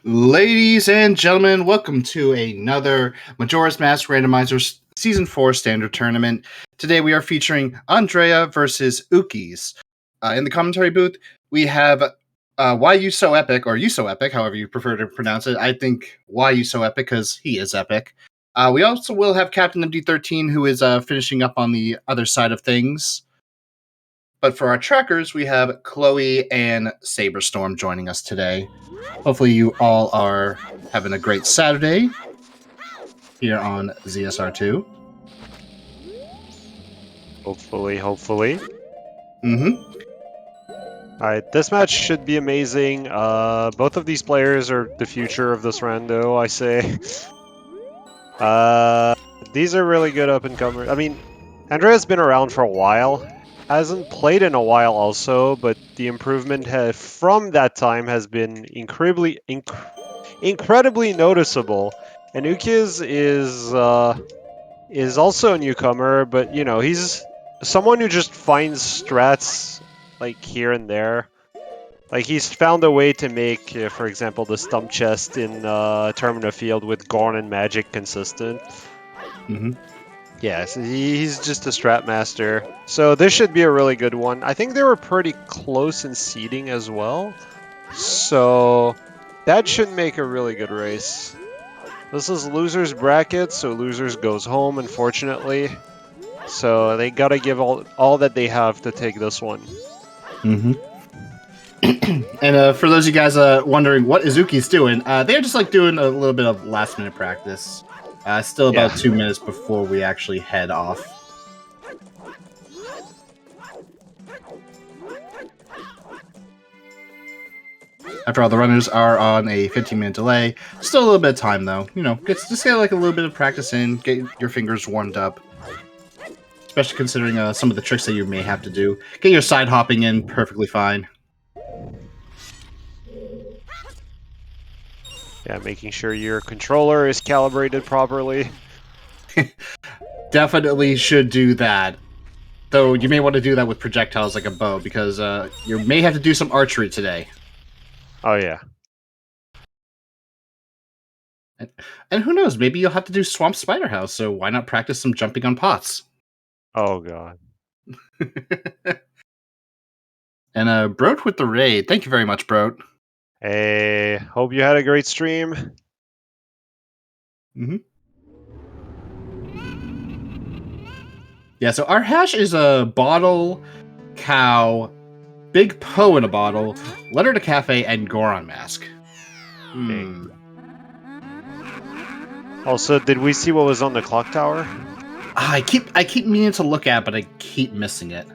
Ladies and gentlemen, welcome to another Majora's Mask Randomizer Season 4 Standard Tournament. Today we are featuring Andrea versus Ukkiez. In the commentary booth, we have Why You So Epic, or You So Epic, however you prefer to pronounce it. I think Why You So Epic because he is epic. We also will have Captain MD13, who is finishing up on the other side of things. But for our trackers, we have Chloe and Saberstorm joining us today. Hopefully you all are having a great Saturday here on ZSR2. Hopefully. Mm-hmm. Alright, this match should be amazing. Both of these players are the future of this rando, I say. These are really good up-and-comers. I mean, Andrea's been around for a while. Hasn't played in a while also, but the improvement from that time has been incredibly noticeable. And Ukkiez is also a newcomer, but you know, he's someone who just finds strats like here and there. Like he's found a way to make, for example, the stump chest in Termina Field with Gorn and Magic consistent. Mm-hmm. Yeah, so he's just a strat master. So this should be a really good one. I think they were pretty close in seeding as well. So that should make a really good race. This is losers bracket, so losers goes home, unfortunately. So they gotta give all that they have to take this one. Mm-hmm. And for those of you guys wondering what is Ukkiez doing, they're just like doing a little bit of last minute practice. Still about 2 minutes before we actually head off. After all, the runners are on a 15-minute delay. Still a little bit of time, though. You know, just get like a little bit of practice in, get your fingers warmed up. Especially considering some of the tricks that you may have to do. Get your side hopping in perfectly fine. Yeah, making sure your controller is calibrated properly. Definitely should do that. Though you may want to do that with projectiles like a bow, because you may have to do some archery today. Oh, yeah. And who knows, maybe you'll have to do Swamp Spider House, so why not practice some jumping on pots? Oh, God. And Broat with the raid. Thank you very much, Broat. Hey, hope you had a great stream. Mm-hmm. Yeah, so our hash is a bottle, cow, big Poe in a bottle, letter to cafe, and Goron mask. Also, did we see what was on the clock tower? I keep meaning to look at, but I keep missing it.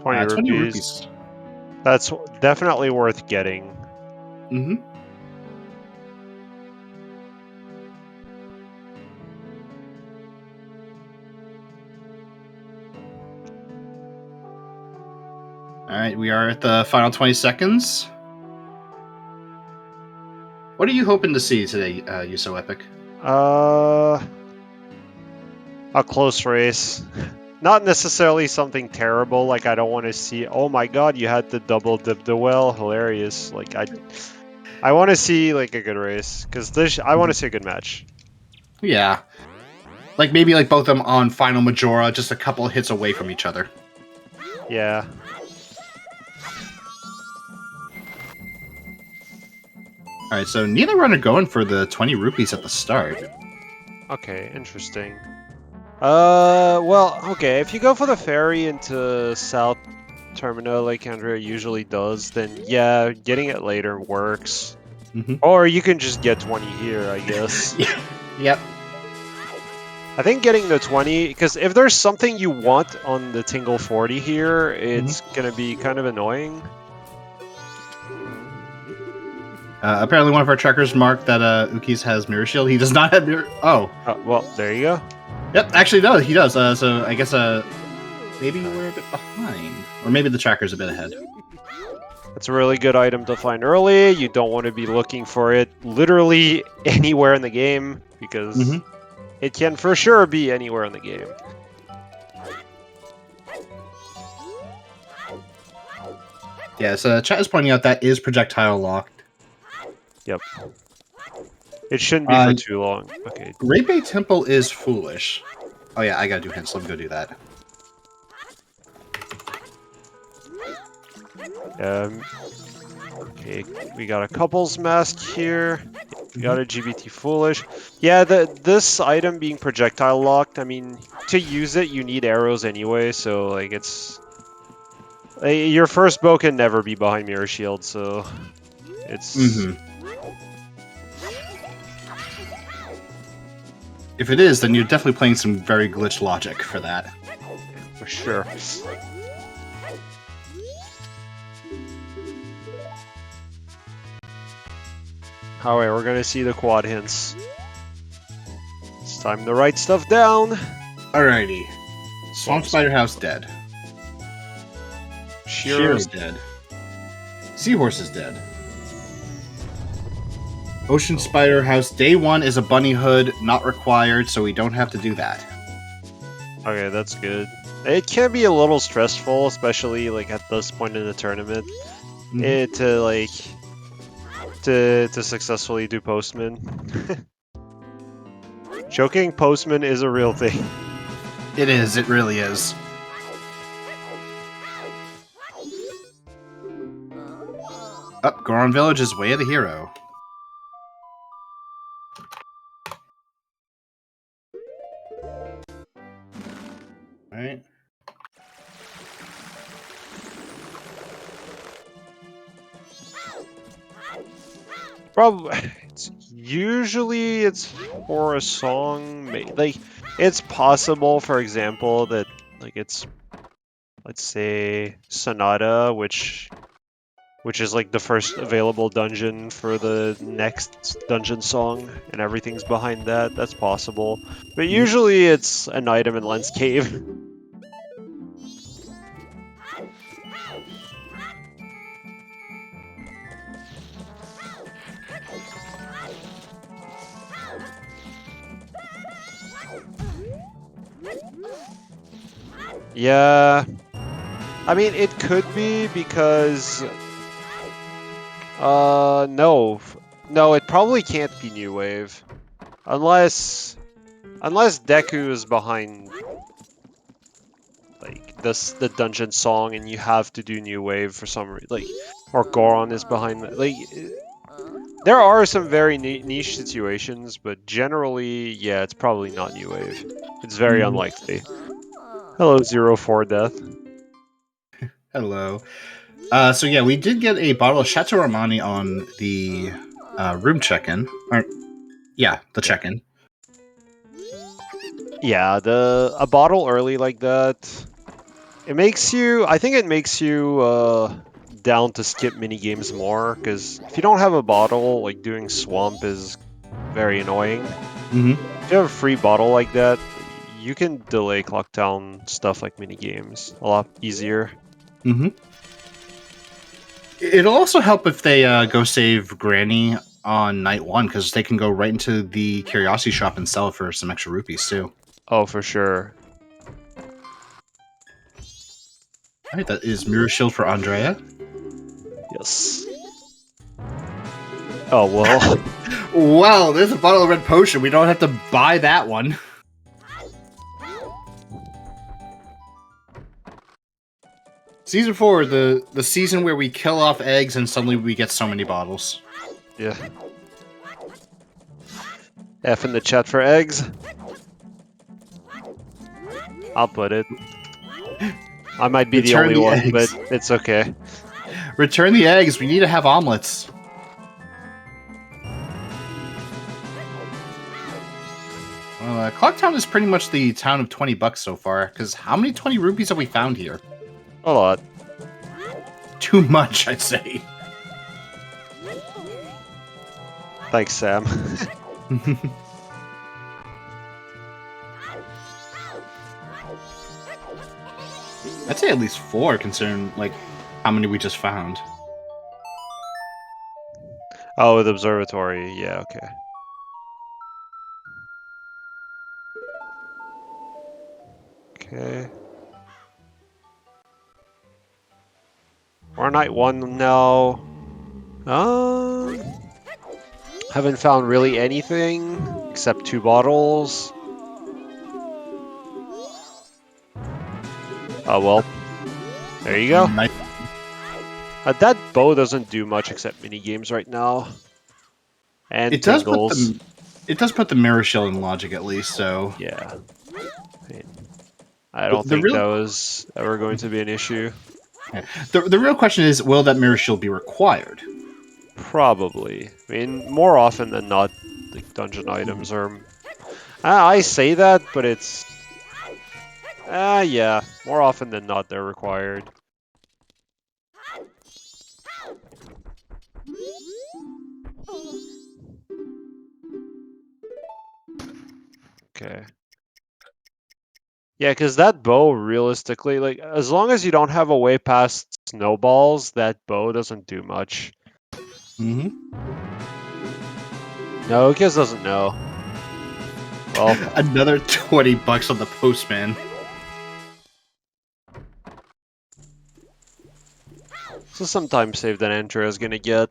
20 rupees. That's definitely worth getting. Mm-hmm. Alright, we are at the final 20 seconds. What are you hoping to see today, You So Epic? A close race. Not necessarily something terrible, like I don't want to see, oh my god, you had to double dip the well, hilarious. Like I want to see like a good race, because I want to see a good match. Yeah. Like maybe like both of them on Final Majora, just a couple of hits away from each other. Yeah. Alright, so neither runner going for the 20 rupees at the start. Okay, interesting. Well, okay, if you go for the ferry into South Terminal like Andrea usually does, then yeah, getting it later works. Mm-hmm. Or you can just get 20 here, I guess. Yep. I think getting the 20, because if there's something you want on the Tingle 40 here, it's gonna be kind of annoying. Apparently one of our trackers marked that Ukkiez has Mirror Shield. He does not have Mirror... Oh. Well, there you go. Yep, actually no, he does. So I guess maybe we're a bit behind. Or maybe the tracker's a bit ahead. It's a really good item to find early. You don't want to be looking for it literally anywhere in the game, because it can for sure be anywhere in the game. Yeah, so chat is pointing out that is projectile locked. Yep. It shouldn't be for too long. Okay. Great Bay Temple is foolish. Oh yeah, I gotta do hints. Let me go do that. Okay, we got a couples mask here. We got a GBT foolish. Yeah, this item being projectile locked, I mean, to use it, you need arrows anyway, so, like, it's... your first bow can never be behind Mirror Shield, so... It's... If it is, then you're definitely playing some very glitch logic for that. For sure. Alright, we're gonna see the quad hints. It's time to write stuff down. Alrighty. Swamp Spider House dead. Shearer's dead. Seahorse is dead. Ocean Spider House Day 1 is a bunny hood, not required, so we don't have to do that. Okay, that's good. It can be a little stressful, especially like at this point in the tournament, to successfully do Postman. Choking Postman is a real thing. It is. It really is. Goron Village is Way of the Hero. Alright. Probably, usually it's for a song. Like, it's possible, for example, that like it's, let's say, Sonata, which is like the first available dungeon for the next dungeon song, and everything's behind that. That's possible, but usually it's an item in Lens Cave. Yeah, I mean, it could be because no, it probably can't be New Wave, unless Deku is behind like the dungeon song, and you have to do New Wave for some reason, like, or Goron is behind that. Like, there are some very niche situations, but generally, yeah, it's probably not New Wave. It's very unlikely. Hello, 04 Death. Hello. So yeah, we did get a bottle of Chateau Armani on the room check-in. The check-in. Yeah, a bottle early like that, it makes you. I think it makes you down to skip mini games more, because if you don't have a bottle, like doing Swamp is very annoying. If you have a free bottle like that, you can delay Clock Town stuff like mini games a lot easier. It'll also help if they go save Granny on night 1, because they can go right into the Curiosity Shop and sell it for some extra rupees too. Oh, for sure. Alright, that is Mirror Shield for Andrea. Yes. Oh, well. Well, there's a bottle of red potion. We don't have to buy that one. Season 4, the season where we kill off eggs and suddenly we get so many bottles. Yeah. F in the chat for eggs. I'll put it. I might be the only one, but it's okay. Return the eggs. We need to have omelets. Well, Clocktown is pretty much the town of 20 bucks so far, because how many 20 rupees have we found here? A lot. Too much, I'd say. Thanks, Sam. I'd say at least 4, considering like how many we just found. Oh, with observatory, yeah, okay. Okay. We're Star Knight 1 now. Haven't found really anything except 2 bottles. Oh well. There you go. Nice. That bow doesn't do much except mini games right now. And It does tingles. put the mirror shell in logic at least. So Yeah. I don't the think real that was ever going to be an issue. the real question is, will that mirror shield be required? Probably. I mean, more often than not, the dungeon items are. I say that, but it's. Yeah. More often than not, they're required. Okay. Yeah, because that bow, realistically, like, as long as you don't have a way past snowballs, that bow doesn't do much. Mm-hmm. No, Ukkiez doesn't know. Well, Another $20 on the postman. this is some time save that Andrea is gonna get.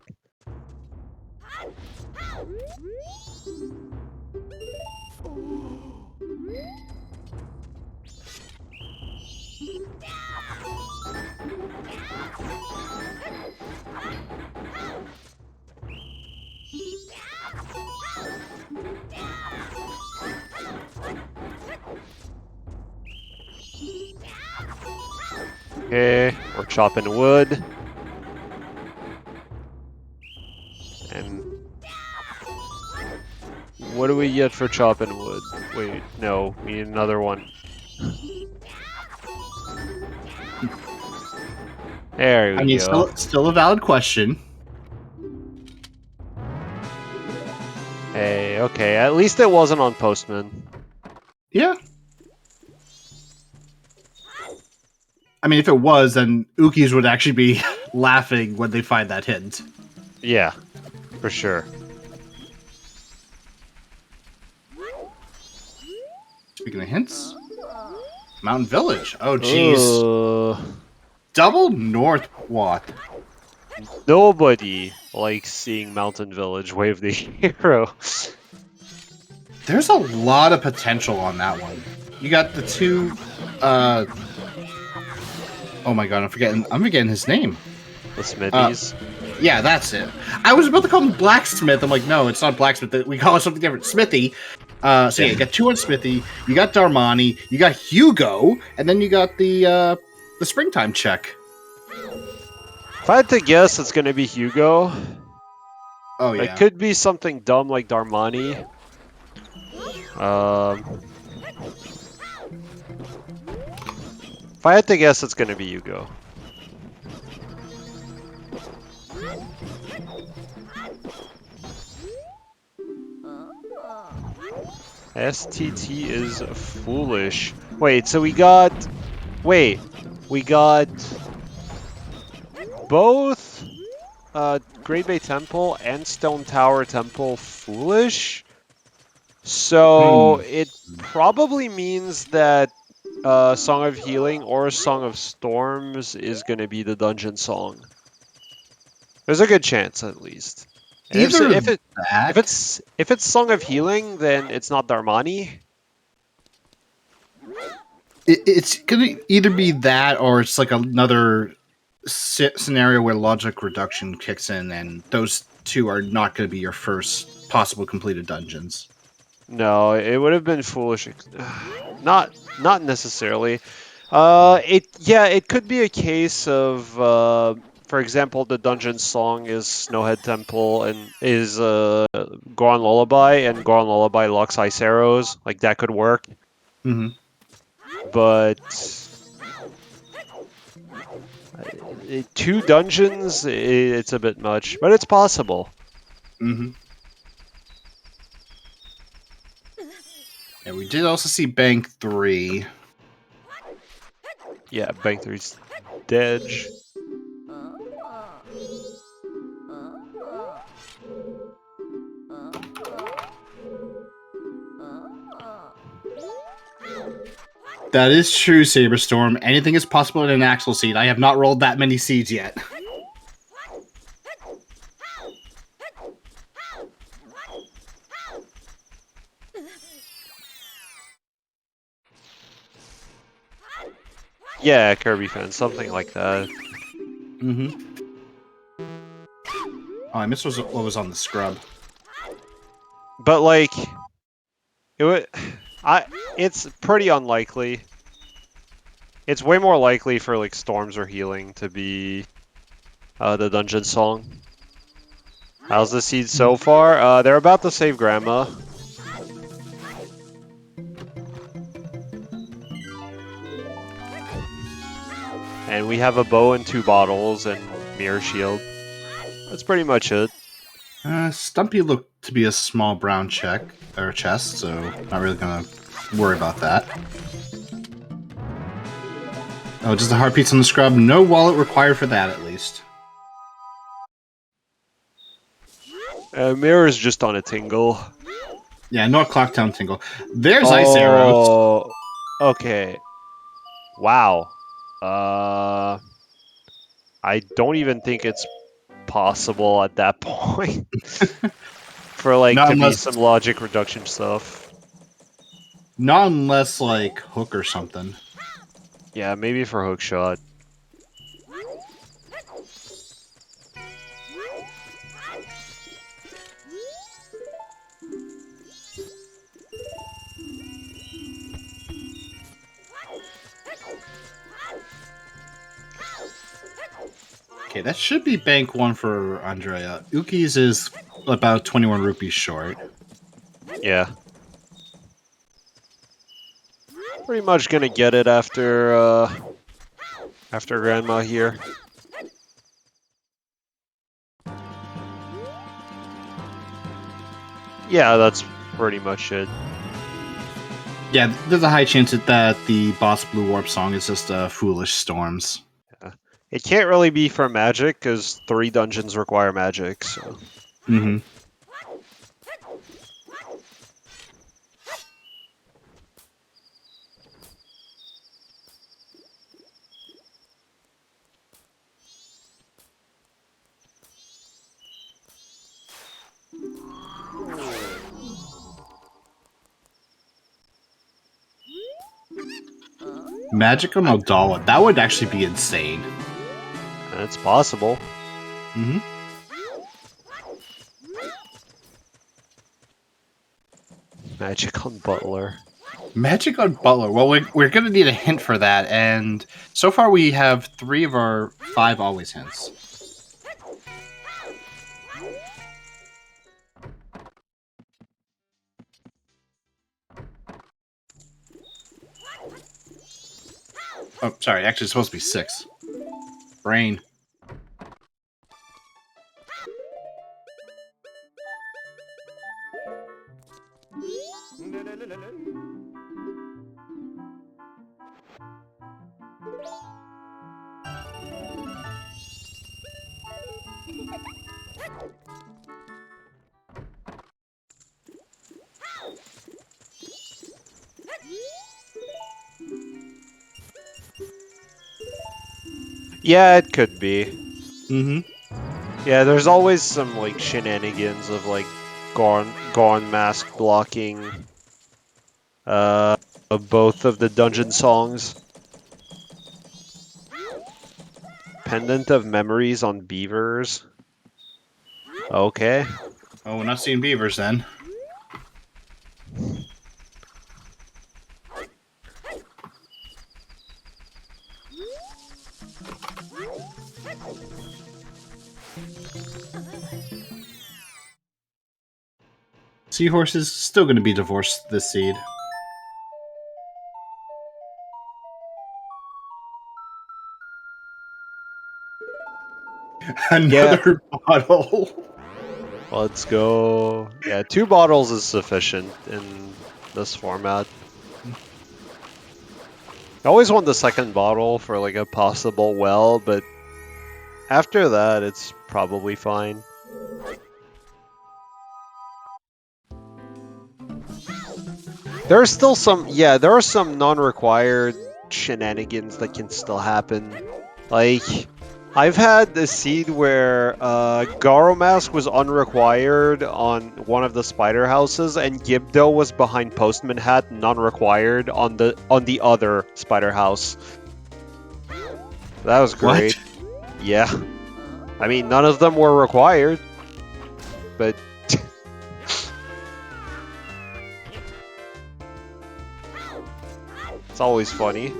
Okay, we're chopping wood. And what do we get for chopping wood? Wait, no, we need another one. There we go. Still a valid question. Hey, okay, at least it wasn't on Postman. Yeah. I mean, if it was, then Ukkiez would actually be laughing when they find that hint. Yeah, for sure. Speaking of hints, Mountain Village. Oh, jeez. Uh, Double Northwath. Nobody likes seeing Mountain Village wave the hero. There's a lot of potential on that one. You got the two. Oh my god, I'm forgetting his name. The Smithies. Yeah, that's it. I was about to call him Blacksmith. I'm like, no, it's not Blacksmith. We call it something different. Smithy. So yeah, you got two on Smithy. You got Darmani. You got Hugo, and then you got the springtime check. If I had to guess, it's gonna be Hugo. Oh yeah. It could be something dumb like Darmani. If I had to guess, it's gonna be Hugo. STT is foolish. Wait, so we got... Wait, we got... both Great Bay Temple and Stone Tower Temple foolish? So it probably means that Song of Healing or Song of Storms is going to be the dungeon song. There's a good chance, at least. And if it's Song of Healing, then it's not Darmani. It's gonna either be that or it's like another scenario where logic reduction kicks in, and those two are not going to be your first possible completed dungeons. No, it would have been foolish. Not necessarily. It could be a case of, for example, the dungeon song is Snowhead Temple and is Goron Lullaby, and Goron Lullaby locks Ice Arrows. Like that could work. Mm-hmm. But two dungeons, it's a bit much, but it's possible. Mm-hmm. And we did also see Bank 3. Yeah, Bank 3's dead. That is true, Saberstorm. Anything is possible in an Axel seed. I have not rolled that many seeds yet. Yeah, Kirby fence, something like that. Mm-hmm. Oh, I missed what was on the scrub. But like, it would, it's pretty unlikely. It's way more likely for like storms or healing to be the dungeon song. How's the seed so far? They're about to save Grandma. And we have a bow and 2 bottles and mirror shield. That's pretty much it. Stumpy looked to be a small brown check or chest, so not really gonna worry about that. Oh, just a heart piece on the scrub. No wallet required for that, at least. Mirror is just on a tingle. Yeah, no Clocktown tingle. There's ice arrows. Oh, okay. Wow. I don't even think it's possible at that point for like Not to be unless, some logic reduction stuff. not unless like hook or something. Yeah, maybe for hook shot. Okay, that should be bank 1 for Andrea. Ukkiez is about 21 rupees short. Yeah. Pretty much gonna get it after after Grandma here. Yeah, that's pretty much it. Yeah, there's a high chance that the boss blue warp song is just foolish storms. Yeah. It can't really be for magic because 3 dungeons require magic. So. Mm-hmm. Magica Modala. That would actually be insane. It's possible. Mm-hmm. Magic on Butler. Magic on Butler. Well, we're going to need a hint for that, and so far we have 3 of our 5 always hints. Oh, sorry. Actually, it's supposed to be 6. Brain. Yeah, it could be. Mm-hmm. Yeah, there's always some like shenanigans of like Gorn mask blocking of both of the dungeon songs. Pendant of Memories on Beavers. Okay. Oh, we're not seeing beavers then. Seahorse is still going to be divorced this seed. Another bottle. Let's go. Yeah, 2 bottles is sufficient in this format. I always want the second bottle for like a possible well, but after that, it's probably fine. There are still some, yeah, there are some non-required shenanigans that can still happen. Like, I've had the seed where Garo Mask was unrequired on one of the spider houses, and Gibdo was behind Postman Hat, non-required on the other spider house. That was great. What? Yeah. I mean, none of them were required, but... It's always funny.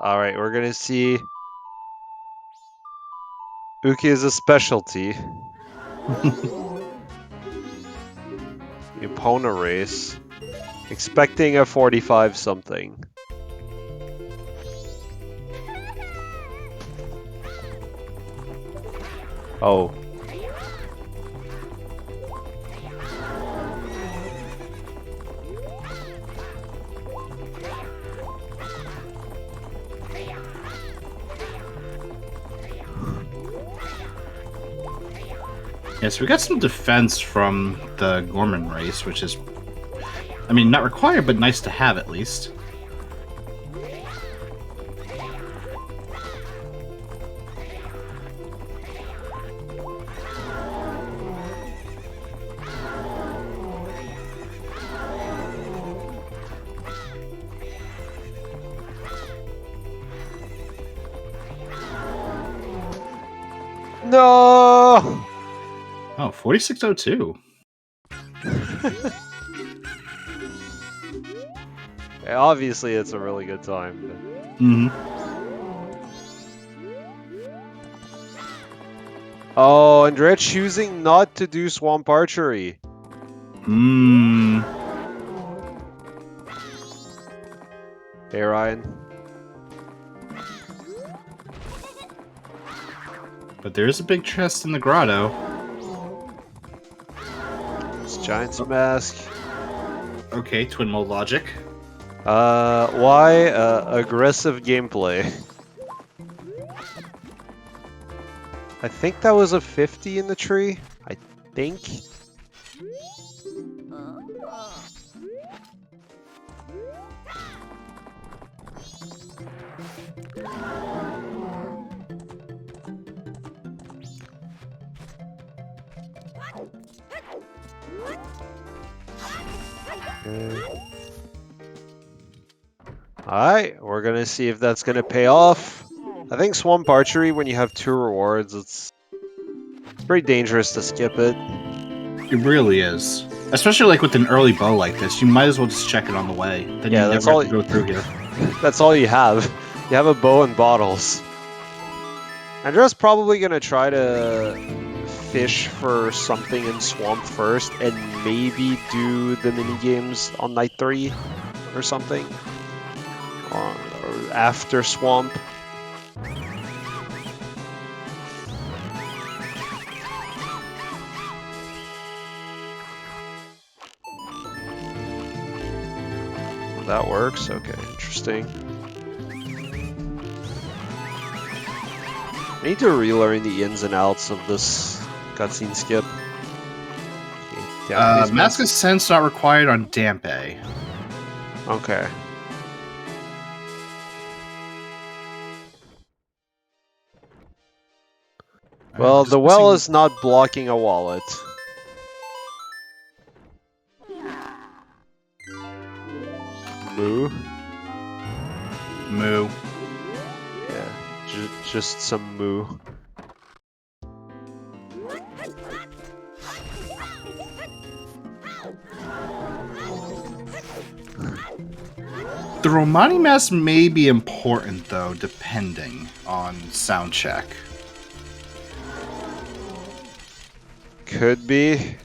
Alright, we're gonna see Ukkiez' specialty. Epona race. Expecting a 45 something. Oh. Yes, we got some defense from the Gorman race, which is, I mean, not required, but nice to have at least. No! Oh, 4602. Yeah, obviously, it's a really good time. But... Mm-hmm. Oh, Andrea choosing not to do swamp archery. Hmm. Hey, Ryan. But there is a big chest in the grotto. It's Giant's Mask. Okay, twin mode logic. Why aggressive gameplay? I think that was a 50 in the tree. I think. Alright, we're gonna see if that's gonna pay off. I think Swamp Archery, when you have 2 rewards, it's pretty dangerous to skip it. It really is. Especially like with an early bow like this, you might as well just check it on the way. Then Yeah, you that's never all- have to go through here. That's all you have. You have a bow and bottles. Andrea's probably gonna try to fish for something in Swamp first and maybe do the mini games on night 3 or something. Or after Swamp. That works? Okay, interesting. I need to relearn the ins and outs of this cutscene skip. Okay, Mask of Sense not required on Dampe. Okay. Well, the well is not blocking a wallet. Moo? Moo. Yeah, just some moo. The Romani mask may be important though, depending on sound check. Could be.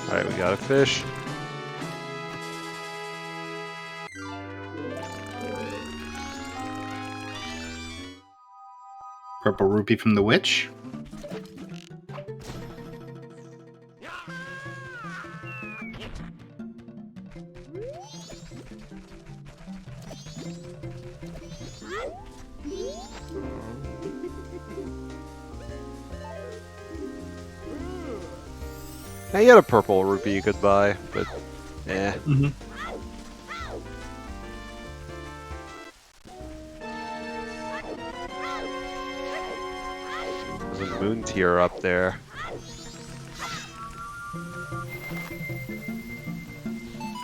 Alright, we got a fish. Purple rupee from the witch. I get a purple rupee you could buy, but eh. Mm-hmm. There's a moon tier up there.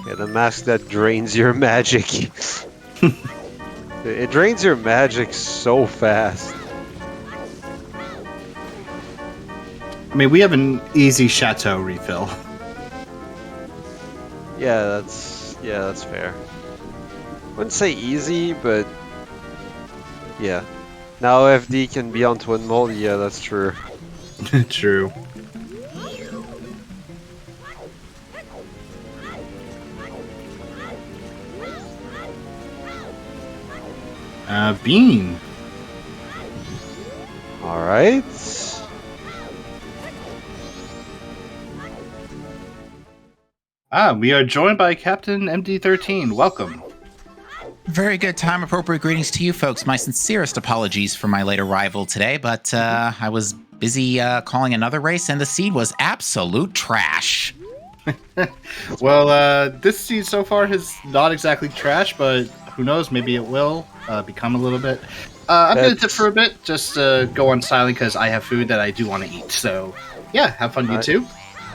Yeah, the mask that drains your magic. It drains your magic so fast. I mean, we have an easy chateau refill. Yeah, that's fair. Wouldn't say easy, but yeah. Now FD can be on Twin Mold, yeah, that's true. True. Bean. Alright. We are joined by Captain MD13. Welcome. Very good time appropriate greetings to you folks. My sincerest apologies for my late arrival today, but I was busy calling another race and the seed was absolute trash. Well, this seed so far has not exactly trash, but who knows? Maybe it will become a little bit. I'm going to tip for a bit, just go on silent because I have food that I do want to eat. So, yeah, have fun, you too.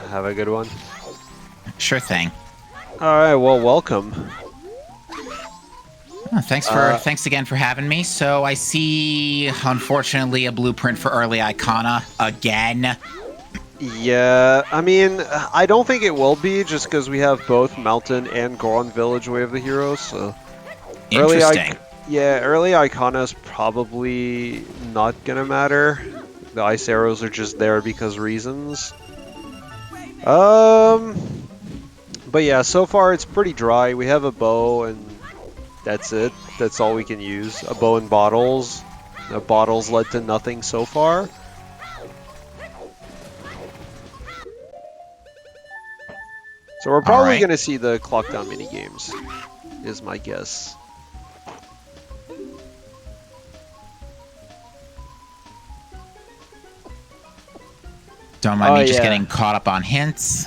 Have a good one. Sure thing. Alright, well, welcome. Oh, thanks again for having me. So I see, unfortunately, a blueprint for early Icona again. Yeah, I mean, I don't think it will be, just because we have both Mountain and Goron Village Way of the Heroes, so... Interesting. Early Icona is probably not gonna matter. The ice arrows are just there because reasons. But yeah, so far it's pretty dry. We have a bow and that's it. That's all we can use. A bow and bottles. The bottles led to nothing so far. So we're probably going to see the clock down mini games, is my guess. Don't mind me just getting caught up on hints.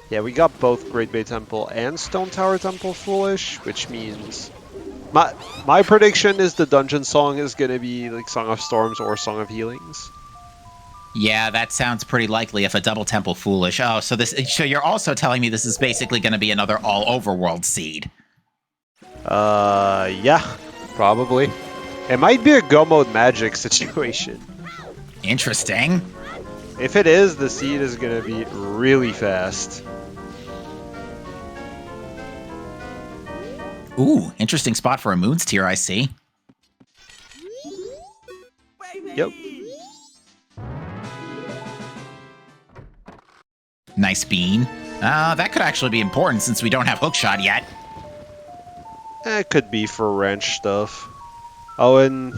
Yeah, we got both Great Bay Temple and Stone Tower Temple foolish, which means my prediction is the dungeon song is going to be like Song of Storms or Song of Healings. Yeah, that sounds pretty likely if a double temple foolish. Oh, so you're also telling me this is basically going to be another all overworld seed. Yeah, probably. It might be a go mode magic situation. Interesting. If it is, the seed is going to be really fast. Ooh, interesting spot for a Moons tier, I see. Yep. Nice bean. That could actually be important since we don't have hookshot yet. It could be for wrench stuff. Oh, and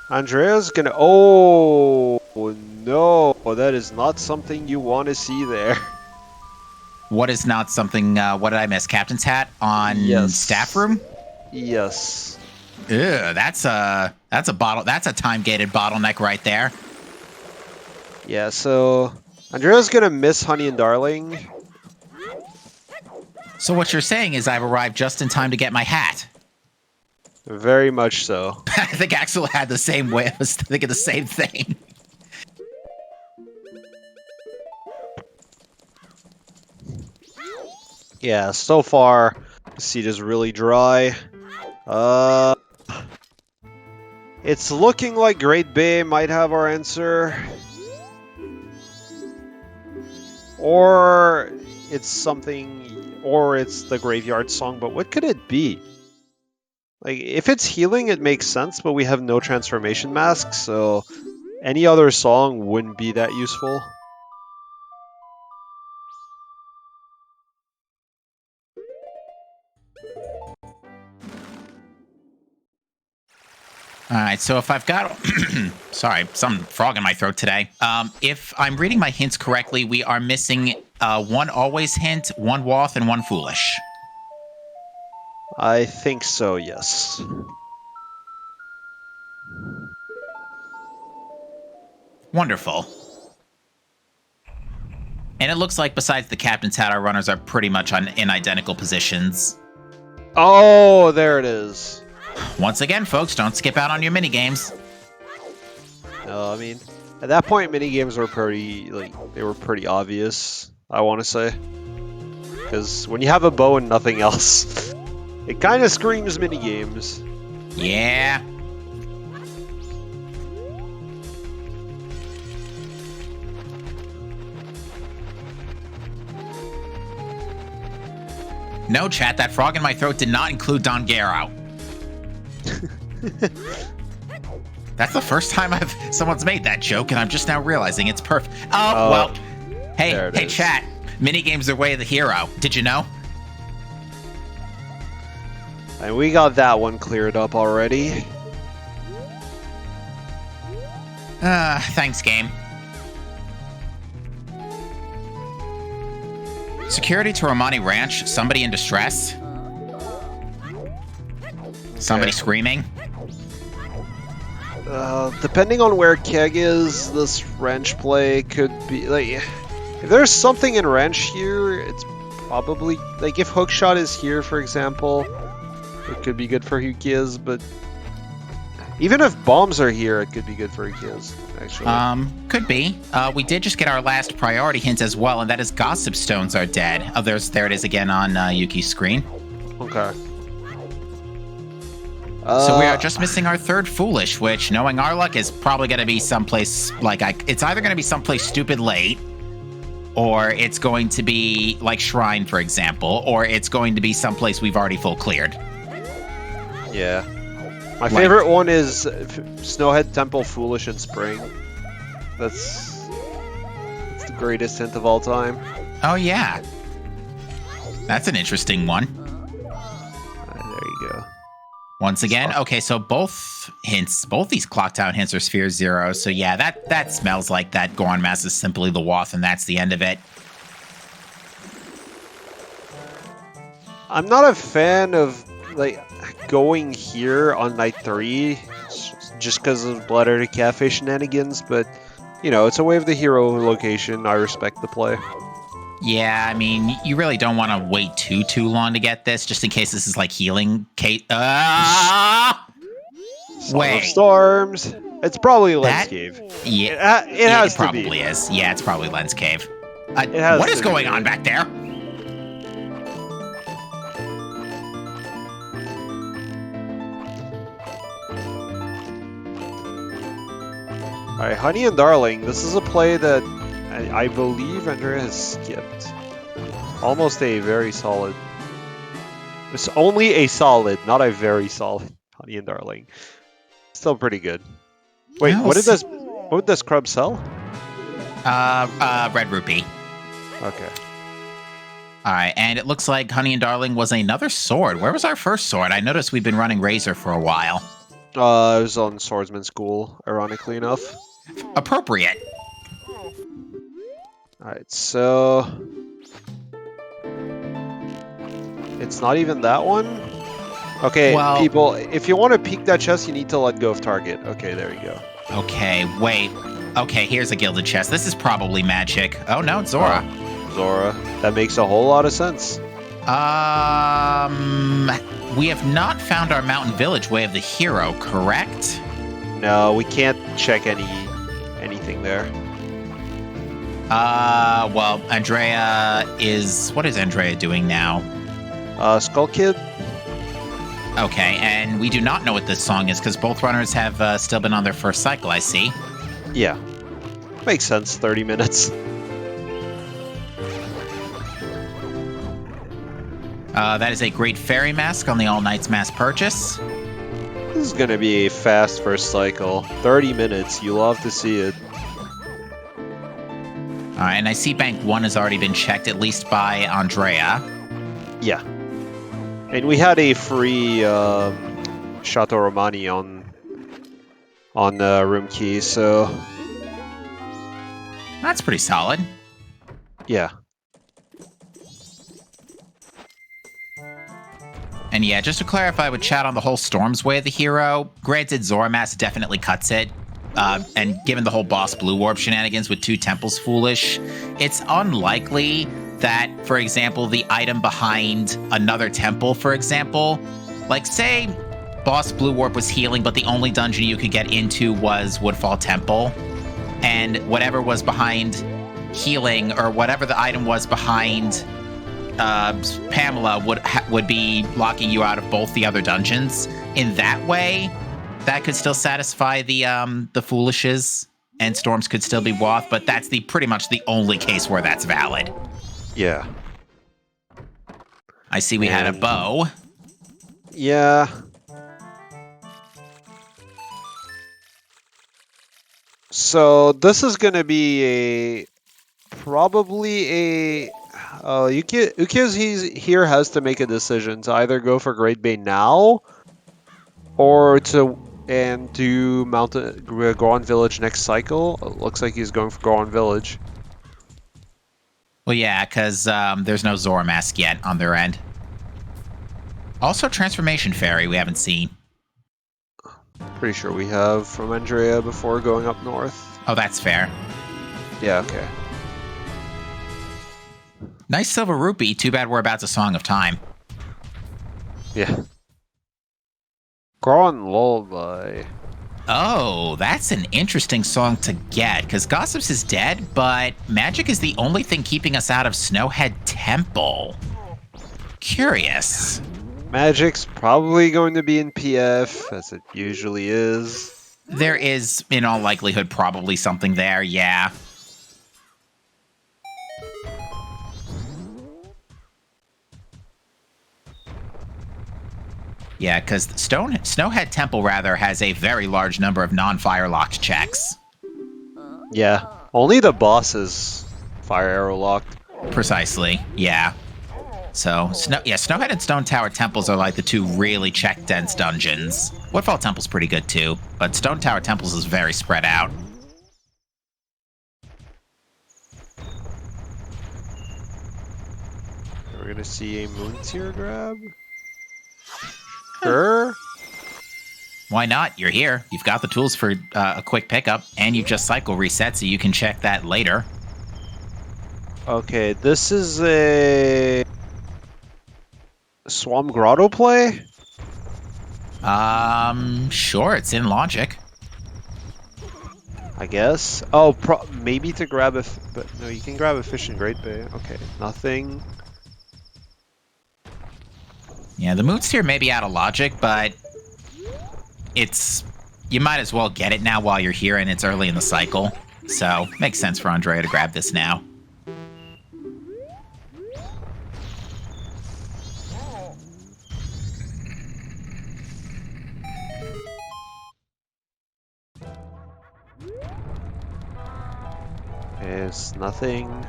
Andrea's gonna... Oh, no. That is not something you want to see there. What is not something... what did I miss? Captain's hat on staff room? Yes. Ew, that's a bottle. That's a time-gated bottleneck right there. Yeah, so... Andrea's gonna miss Honey and Darling. So what you're saying is I've arrived just in time to get my hat. Very much so. I think Axel had the same way. I was thinking the same thing. Yeah, so far, the seed is really dry. It's looking like Great Bay might have our answer. Or it's something, or it's the Graveyard Song, but what could it be? Like, if it's healing, it makes sense, but we have no transformation masks, so any other song wouldn't be that useful. All right, so if I've got... sorry, some frog in my throat today. If I'm reading my hints correctly, we are missing one always hint, one wath, and one foolish. I think so, yes. Wonderful. And it looks like besides the captain's hat, our runners are pretty much in identical positions. Oh, there it is. Once again, folks, don't skip out on your minigames. No, I mean, at that point, minigames were pretty obvious, I want to say. Because when you have a bow and nothing else, it kind of screams minigames. Yeah. No, chat, that frog in my throat did not include Don Garo. That's the first time someone's made that joke, and I'm just now realizing it's perfect. Oh, well. Hey, chat. Minigames are way of the hero. Did you know? And we got that one cleared up already. Thanks, game. Security to Romani Ranch. Somebody in distress. Somebody screaming. Depending on where Keg is, this wrench play could be like. If there's something in wrench here, it's probably like if hookshot is here, for example, it could be good for Ukkiez. But even if bombs are here, it could be good for Ukkiez. Actually, could be. We did just get our last priority hint as well, and that is gossip stones are dead. Oh, there it is again on Yuki's screen. Okay. So we are just missing our third foolish, which, knowing our luck, is probably going to be someplace it's either going to be someplace stupid late, or it's going to be like Shrine, for example, or it's going to be someplace we've already full cleared. Yeah. My favorite one is Snowhead Temple Foolish in Spring. That's the greatest hint of all time. Oh, yeah. That's an interesting one. There you go. Once again, okay, so both these Clock Town hints are Sphere Zero. So yeah, that smells like that Goron Mass is simply the Wath, and that's the end of it. I'm not a fan of going here on night 3 just because of Blood Art Cafe shenanigans, but you know, it's a Way of the Hero location. I respect the play. Yeah, I mean, you really don't want to wait too long to get this, just in case this is like healing. Wait. Storms. It's probably Lens Cave. Yeah, it has to be. It probably is. Yeah, it's probably Lens Cave. What is going on back there? Alright, Honey and Darling. This is a play that I believe Andrea has skipped. Almost a very solid. It's only a solid, not a very solid Honey and Darling. Still pretty good. Wait, what would this crab sell? Red Rupee. Okay. Alright, and it looks like Honey and Darling was another sword. Where was our first sword? I noticed we've been running Razor for a while. It was on Swordsman School, ironically enough. Appropriate. Alright, so... It's not even that one? Okay, well, people, if you want to peek that chest, you need to let go of target. Okay, there you go. Okay, wait. Okay, here's a gilded chest. This is probably magic. Oh no, it's Zora. Zora. That makes a whole lot of sense. We have not found our mountain village Way of the Hero, correct? No, we can't check anything there. Well, Andrea is... What is Andrea doing now? Skull Kid? Okay, and we do not know what this song is, because both runners have still been on their first cycle, I see. Yeah. Makes sense, 30 minutes. That is a great fairy mask on the All Knights mass purchase. This is gonna be a fast first cycle. 30 minutes, you love to see it. Alright, and I see Bank 1 has already been checked, at least by Andrea. Yeah. And we had a free Chateau Romani on room key, so... That's pretty solid. Yeah. And yeah, just to clarify with chat on the whole Storm's Way of the Hero, granted Zora Mask definitely cuts it, and given the whole boss blue warp shenanigans with 2 temples foolish, it's unlikely that, for example, the item behind another temple, for example, like say boss blue warp was healing, but the only dungeon you could get into was Woodfall Temple, and whatever was behind healing or whatever the item was behind Pamela would be locking you out of both the other dungeons. In that way, that could still satisfy the foolishes, and storms could still be Woth, but that's pretty much the only case where that's valid. Yeah. I see we had a bow. Yeah. So this is going to be probably a Ukkiez here has to make a decision to either go for Great Bay now or to do Goron Village next cycle. It looks like he's going for Goron Village. Well, yeah, because there's no Zora Mask yet on their end. Also, Transformation Fairy we haven't seen. Pretty sure we have from Andrea before going up north. Oh, that's fair. Yeah, okay. Nice silver rupee. Too bad we're about to Song of Time. Yeah. Goron Lullaby. Oh, that's an interesting song to get, because Gossips is dead, but magic is the only thing keeping us out of Snowhead Temple. Curious. Magic's probably going to be in PF, as it usually is. There is, in all likelihood, probably something there, yeah. Yeah, because Snowhead Temple, rather, has a very large number of non-fire locked checks. Yeah, only the boss is fire arrow locked. Precisely, yeah. So, Snowhead and Stone Tower Temples are like the 2 really check-dense dungeons. Woodfall Temple's pretty good too, but Stone Tower Temples is very spread out. We're gonna see a Moon Tear grab. Sure. Why not? You're here. You've got the tools for a quick pickup, and you've just cycle reset, so you can check that later. Okay, this is a Swamp Grotto play? Sure, it's in logic. I guess. Oh, maybe to grab but no, you can grab a fish in Great Bay. Okay, nothing. Yeah, the Moonsteer may be out of logic, but you might as well get it now while you're here and it's early in the cycle. So, makes sense for Andrea to grab this now. It's nothing.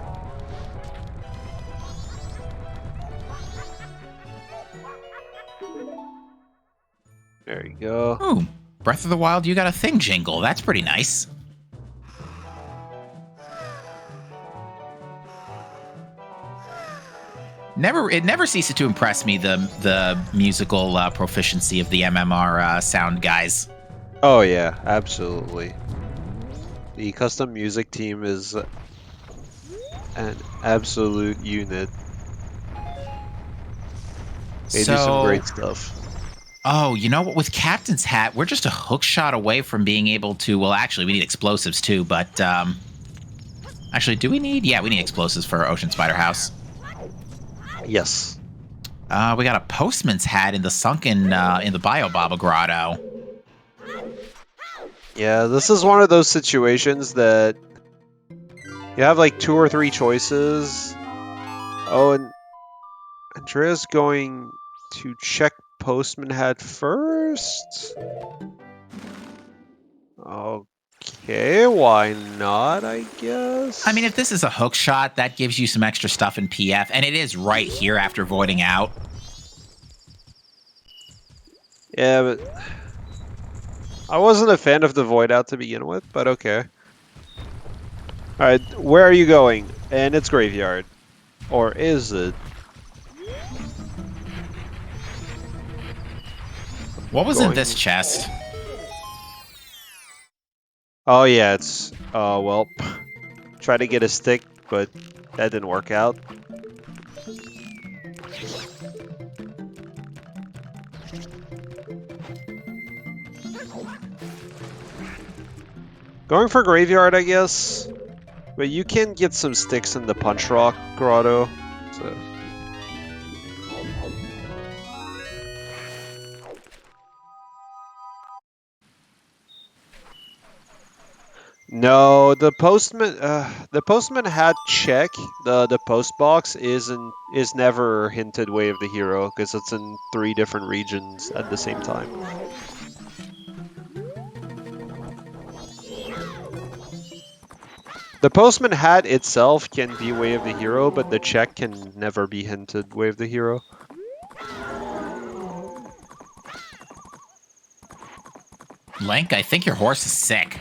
There you go. Ooh, Breath of the Wild, you got a thing jingle. That's pretty nice. It never ceases to impress me, the musical proficiency of the MMR sound guys. Oh yeah, absolutely. The custom music team is an absolute unit. They do some great stuff. Oh, you know what? With Captain's Hat, we're just a hook shot away from being able to... Well, actually, we need explosives, too, but... Actually, do we need... Yeah, we need explosives for Ocean Spider House. Yes. We got a Postman's Hat in the sunken... in the Biobaba Grotto. Yeah, this is one of those situations that... You have, like, 2 or 3 choices. Oh, and... Andrea's going to check Postman Hat first? Okay, why not, I guess? I mean, if this is a hook shot, that gives you some extra stuff in PF, and it is right here after voiding out. Yeah, but... I wasn't a fan of the void out to begin with, but okay. Alright, where are you going? And it's Graveyard. Or is it? What was in this chest? Oh yeah, it's well, try to get a stick, but that didn't work out. Going for graveyard, I guess. But you can get some sticks in the Punch Rock Grotto. So. No, the postman had check. The post box is never hinted Way of the Hero because it's in 3 different regions at the same time. The postman hat itself can be Way of the Hero, but the check can never be hinted Way of the Hero. Link, I think your horse is sick.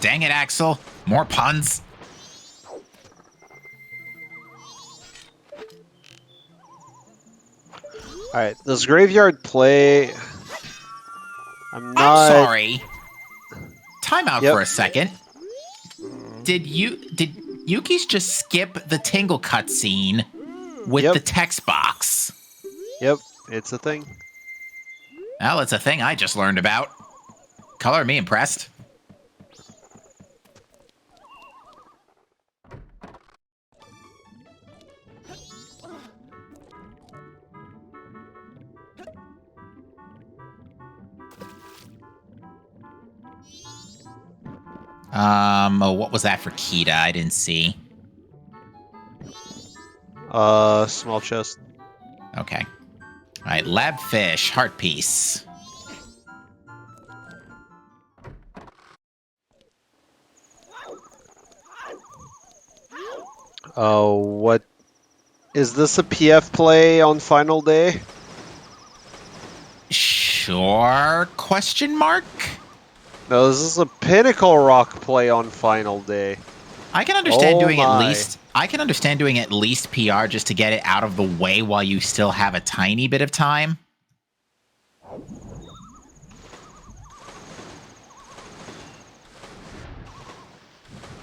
Dang it, Axel. More puns. Alright, this graveyard play... I'm sorry. Time out Yep. for a second. Did Ukkiez just skip the Tingle cutscene with the text box? Yep, it's a thing. Well, it's a thing I just learned about. Color me impressed. What was that for Kita? I didn't see. Small chest. Okay. All right, lab fish, heart piece. Oh, what? Is this a PF play on final day? Sure, question mark? No, this is a Pinnacle Rock play on final day. I can understand doing my. at least... I can understand doing at least PR just to get it out of the way while you still have a tiny bit of time.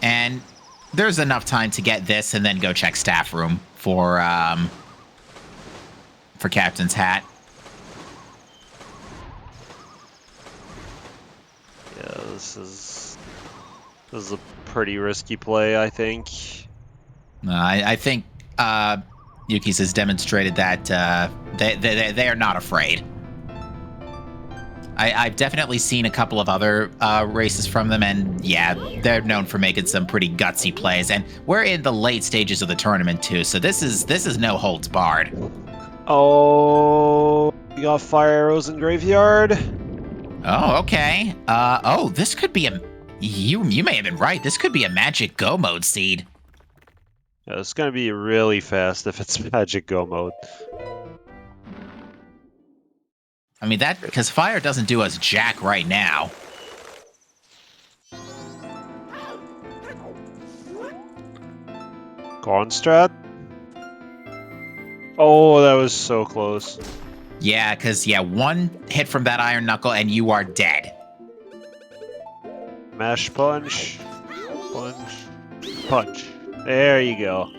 And there's enough time to get this and then go check staff room for Captain's Hat. Yeah, this is a pretty risky play, I think. I think Ukkiez has demonstrated that they are not afraid. I've definitely seen a couple of other races from them, and yeah, they're known for making some pretty gutsy plays. And we're in the late stages of the tournament too, so this is no holds barred. Oh, you got fire arrows in graveyard. Oh, okay. This could be a... You may have been right. This could be a magic go mode seed. Yeah, it's gonna be really fast if it's magic go mode. I mean, that... Because fire doesn't do us jack right now. Cornstrat? Oh, that was so close. Yeah, because, yeah, one hit from that Iron Knuckle and you are dead. Mash punch. Punch. Punch. There you go.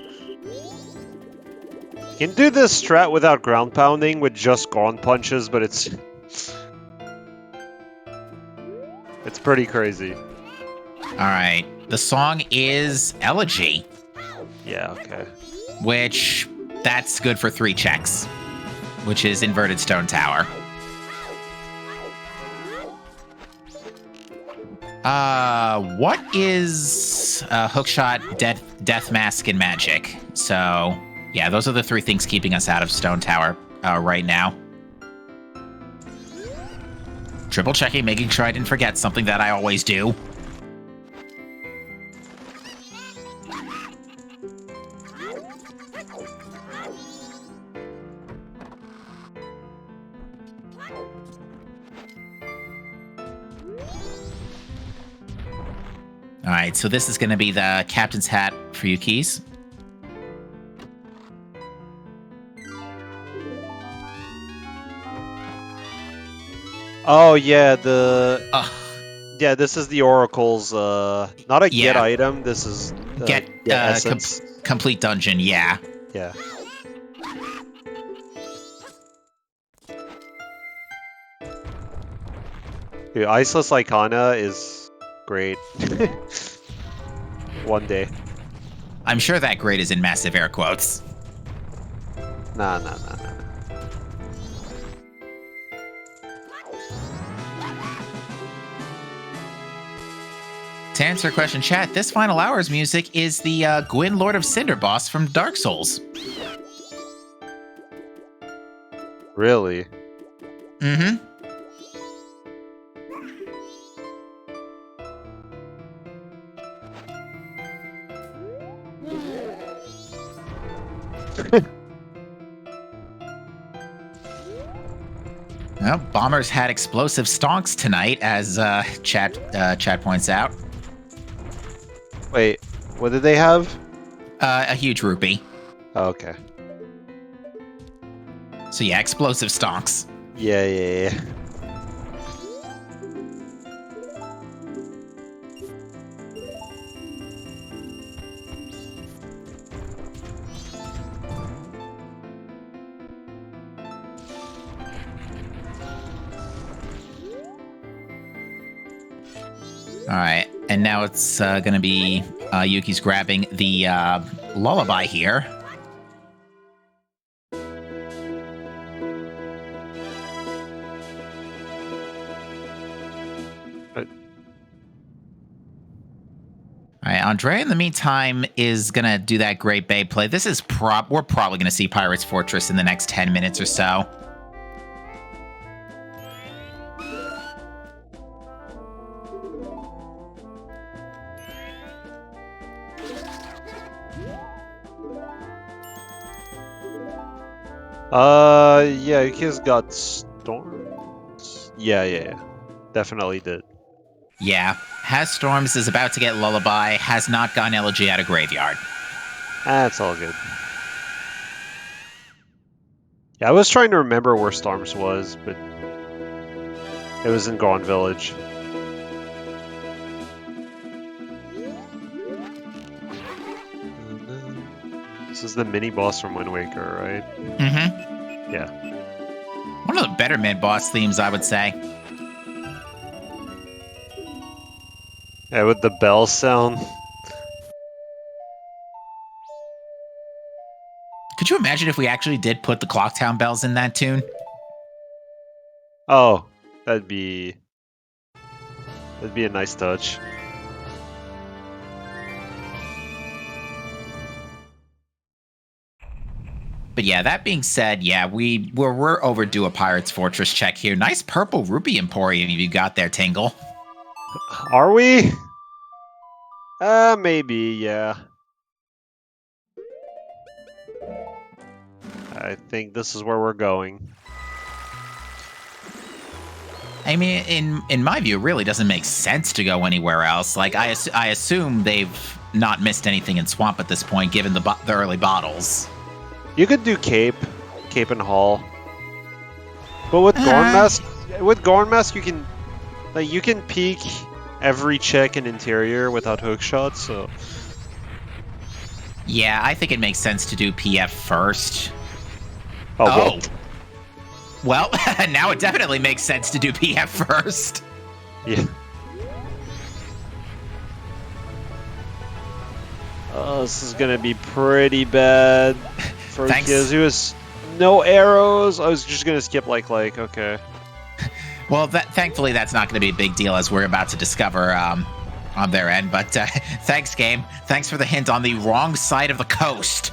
You can do this strat without ground pounding with just ground punches, but it's pretty crazy. Alright. The song is Elegy. Yeah, okay. Which, that's good for 3 checks. Which is Inverted Stone Tower. What is Hookshot, Death Mask, and Magic? So, yeah, those are the 3 things keeping us out of Stone Tower right now. Triple checking, making sure I didn't forget something that I always do. All right, so this is going to be the captain's hat for you, Ukkiez. Oh yeah, the Ugh. yeah, this is the Oracle's not a get Yeah. item, this is Get essence. complete dungeon, yeah. Yeah. Dude, Iceless Icona is great. One day. I'm sure that grade is in massive air quotes. Nah. To answer a question, chat, this Final Hours music is the Gwyn Lord of Cinder boss from Dark Souls. Really? Mm-hmm. Well, Bombers had explosive stonks tonight, as chat points out. Wait, what did they have? A huge rupee. Oh, okay. So yeah, explosive stonks. Yeah. All right, and now it's going to be Yuki's grabbing the lullaby here. All right, Andrea, in the meantime, is going to do that great Bay play. This is we're probably going to see Pirate's Fortress in the next 10 minutes or so. Yeah, Ukkiez got storms. Yeah. Definitely did. Yeah, has storms, is about to get lullaby, has not gotten elegy out of graveyard. That's all good. Yeah, I was trying to remember where Storms was, but it was in Gone Village. This is the mini boss from Wind Waker, right? Mm-hmm. Yeah. One of the better mid-boss themes, I would say. Yeah, with the bell sound. Could you imagine if we actually did put the Clocktown bells in that tune? Oh, that'd be a nice touch. But yeah, that being said, yeah, we're overdue a Pirate's Fortress check here. Nice purple rupee emporium you got there, Tingle. Are we? Maybe, yeah. I think this is where we're going. I mean, in my view, it really doesn't make sense to go anywhere else. Like, I assume they've not missed anything in Swamp at this point, given the early bottles. You could do Cape and Hall. But with Gornmask, you can peek every check in interior without hookshot, so Yeah, I think it makes sense to do PF first. Oh. Well, now it definitely makes sense to do PF first. Yeah. Oh, this is gonna be pretty bad for Ukkiez. He was no arrows. I was just gonna skip like okay. Well, thankfully that's not going to be a big deal, as we're about to discover on their end. But thanks, game. Thanks for the hint on the wrong side of the coast.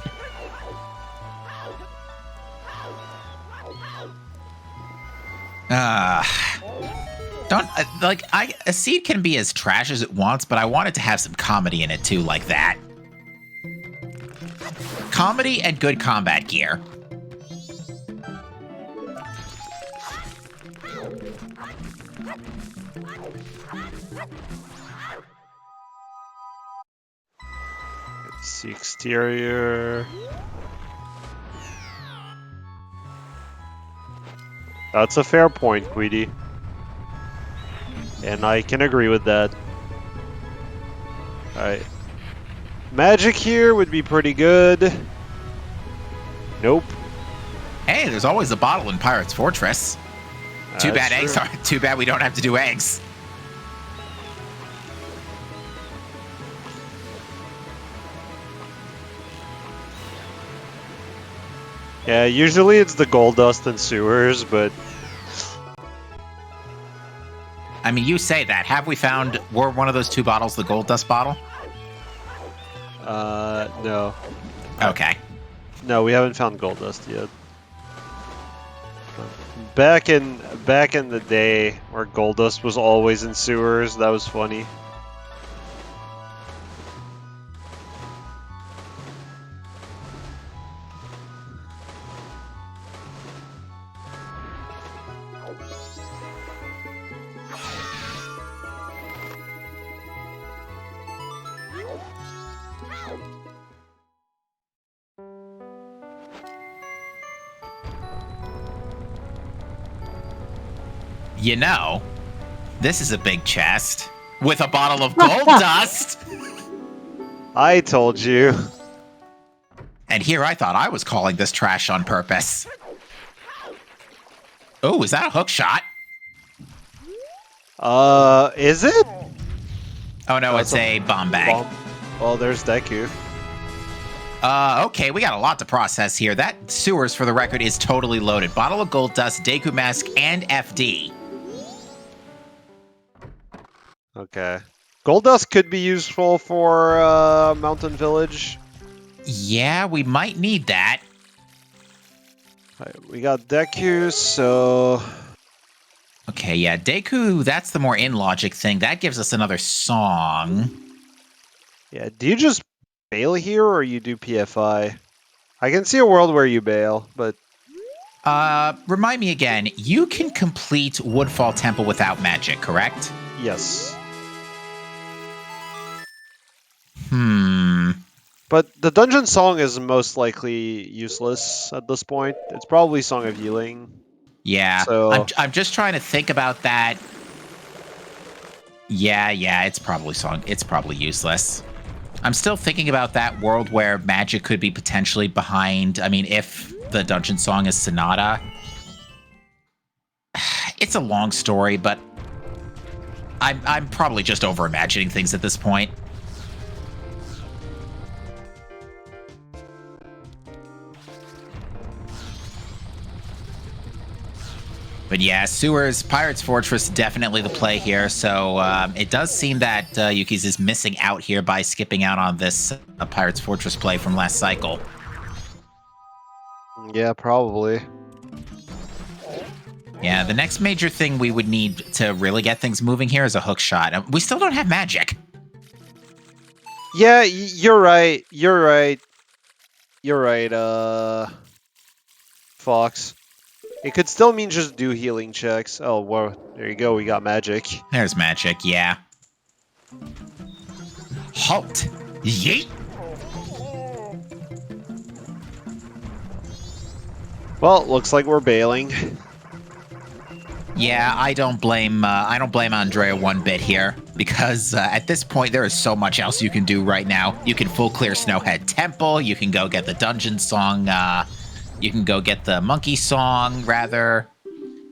Don't like a seed can be as trash as it wants, but I want it to have some comedy in it too, like that. Comedy and good combat gear. It's the exterior. That's a fair point, Queedy. And I can agree with that. Alright. Magic here would be pretty good. Nope. Hey, there's always a bottle in Pirate's Fortress. Too bad eggs are. Too bad we don't have to do eggs. Yeah, usually it's the gold dust and sewers, but I mean, you say that. Have we found? Were one of those two bottles the gold dust bottle? no. Okay. No, we haven't found gold dust yet. Back in the day, where gold dust was always in sewers, that was funny. You know, this is a big chest with a bottle of gold dust. I told you. And here I thought I was calling this trash on purpose. Oh, is that a hook shot? Is it? Oh no, it's a bomb bag. Well, there's Deku. Okay, we got a lot to process here. That sewers, for the record, is totally loaded. Bottle of gold dust, Deku mask, and FD. Okay. Gold dust could be useful for Mountain Village. Yeah, we might need that. Right, we got Deku, so Okay, yeah, Deku, that's the more in-logic thing. That gives us another song. yeah. Do you just bail here, or you do PFI? I can see a world where you bail, but Remind me again, you can complete Woodfall Temple without magic, correct? yes. But the dungeon song is most likely useless at this point. It's probably Song of Healing. Yeah, So I'm just trying to think about that. Yeah, it's probably useless. I'm still thinking about that world where magic could be potentially behind. I mean, if the dungeon song is Sonata. It's a long story, but I'm probably just over imagining things at this point. But yeah, sewers, Pirate's Fortress, definitely the play here. So it does seem that Ukkiez is missing out here by skipping out on this Pirate's Fortress play from last cycle. yeah, probably. Yeah, the next major thing we would need to really get things moving here is a hook shot. We still don't have magic. Yeah, you're right. You're right. Fox. It could still mean just do healing checks. Oh, well, there you go. We got magic. There's magic, yeah. Halt! Yeet! Well, looks like we're bailing. Yeah, I don't blame Andrea one bit here, because at this point there is so much else you can do right now. You can full clear Snowhead Temple. You can go get the dungeon song. You can go get the monkey song, rather.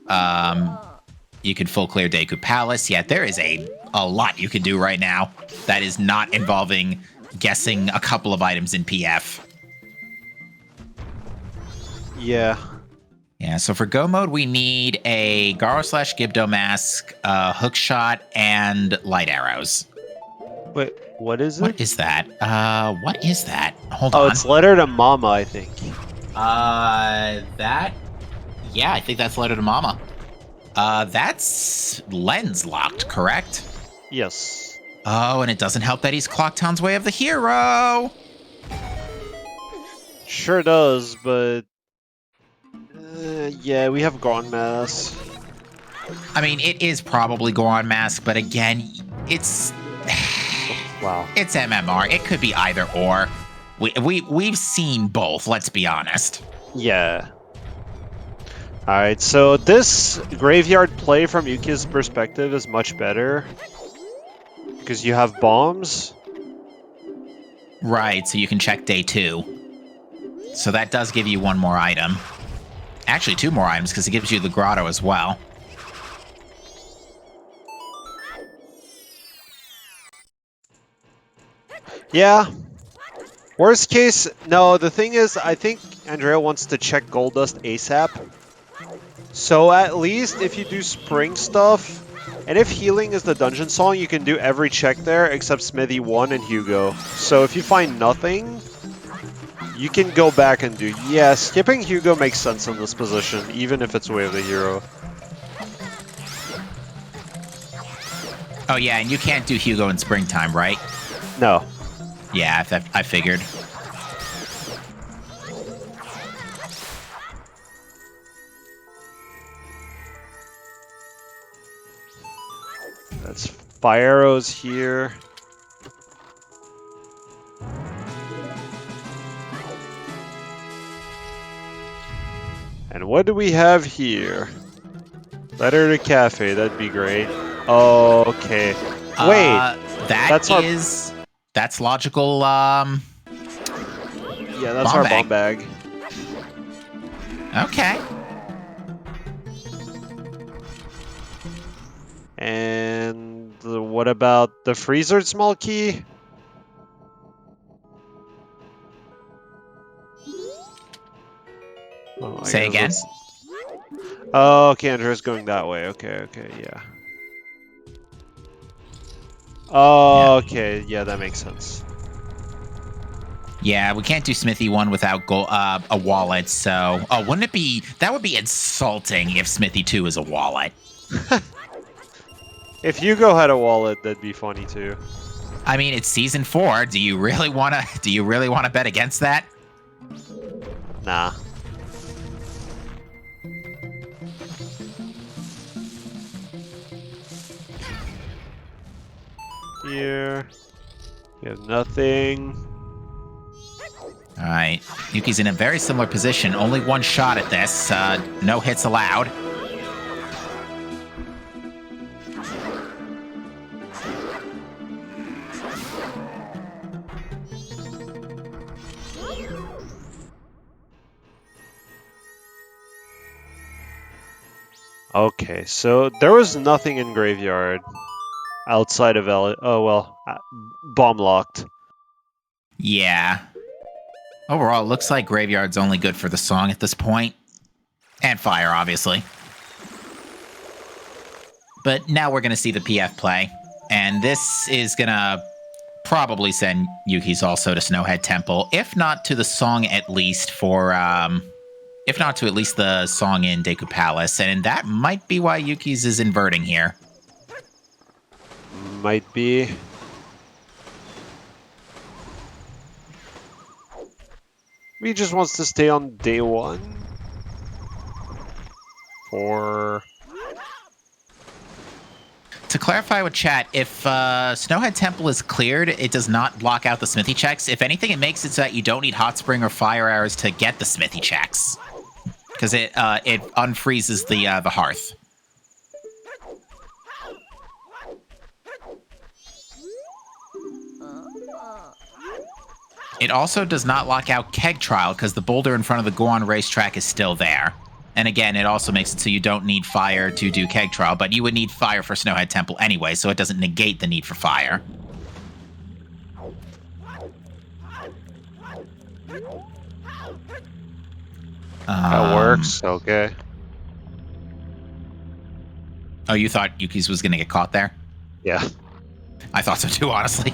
You can full clear Deku Palace. Yeah, there is a lot you can do right now that is not involving guessing a couple of items in PF. Yeah. Yeah, so for go mode, we need a Garo/Gibdo mask, hook shot, and light arrows. Wait, what is it? What is that? What is that? Hold Oh, on. it's letter to Mama, I think. Yeah, I think that's letter to Mama. That's lens locked, correct? Yes. Oh, and it doesn't help that he's Clocktown's Way of the Hero. Sure does, but yeah, we have Gone Mass. I mean, it is probably Goron Mask, but again, it's Wow. it's MMR. It could be either or. We've seen both. Let's be honest. Yeah. All right. So this graveyard play from Ukkiez's perspective is much better because you have bombs. Right. So you can check day 2. So that does give you one more item. Actually, 2 more items because it gives you the grotto as well. Yeah. Worst case, no, the thing is, I think Andrea wants to check Gold Dust ASAP. So at least if you do spring stuff, and if healing is the dungeon song, you can do every check there except Smithy 1 and Hugo. So if you find nothing, you can go back and do... Yeah, skipping Hugo makes sense in this position, even if it's Way of the Hero. Oh, yeah, and you can't do Hugo in springtime, right? No. Yeah, I figured. That's fire arrows here. And what do we have here? Letter to Cafe, that'd be great. Oh, okay. Wait, That's logical, yeah, that's bomb our bag. bomb bag. Okay. And what about the freezer small key? Oh, I Say guess again? that's- Oh, okay, Andrea's going that way. Okay, yeah. Oh, okay, yeah, that makes sense. Yeah, we can't do Smithy 1 without a wallet, so... Oh, wouldn't it be... That would be insulting if Smithy 2 is a wallet. If Hugo had a wallet, that'd be funny too. I mean, it's season 4. Do you really want to bet against that? Nah. Here. We have nothing. All right. Yuki's in a very similar position. Only one shot at this. No hits allowed. Okay, so there was nothing in graveyard outside of bomb locked. Yeah. Overall, it looks like Graveyard's only good for the song at this point. And fire, obviously. But now we're going to see the PF play. And this is going to probably send Ukkiez also to Snowhead Temple. If not to the song at least for... if not to at least the song in Deku Palace. And that might be why Ukkiez is inverting here. Might be. He just wants to stay on day 1. For... To clarify with chat, if Snowhead Temple is cleared, it does not block out the smithy checks. If anything, it makes it so that you don't need Hot Spring or Fire Arrows to get the smithy checks. Because it unfreezes the hearth. It also does not lock out Keg Trial because the boulder in front of the Goron racetrack is still there. And again, it also makes it so you don't need fire to do Keg Trial, but you would need fire for Snowhead Temple anyway, so it doesn't negate the need for fire. That works, okay. Oh, you thought Ukkiez was going to get caught there? Yeah. I thought so too, honestly.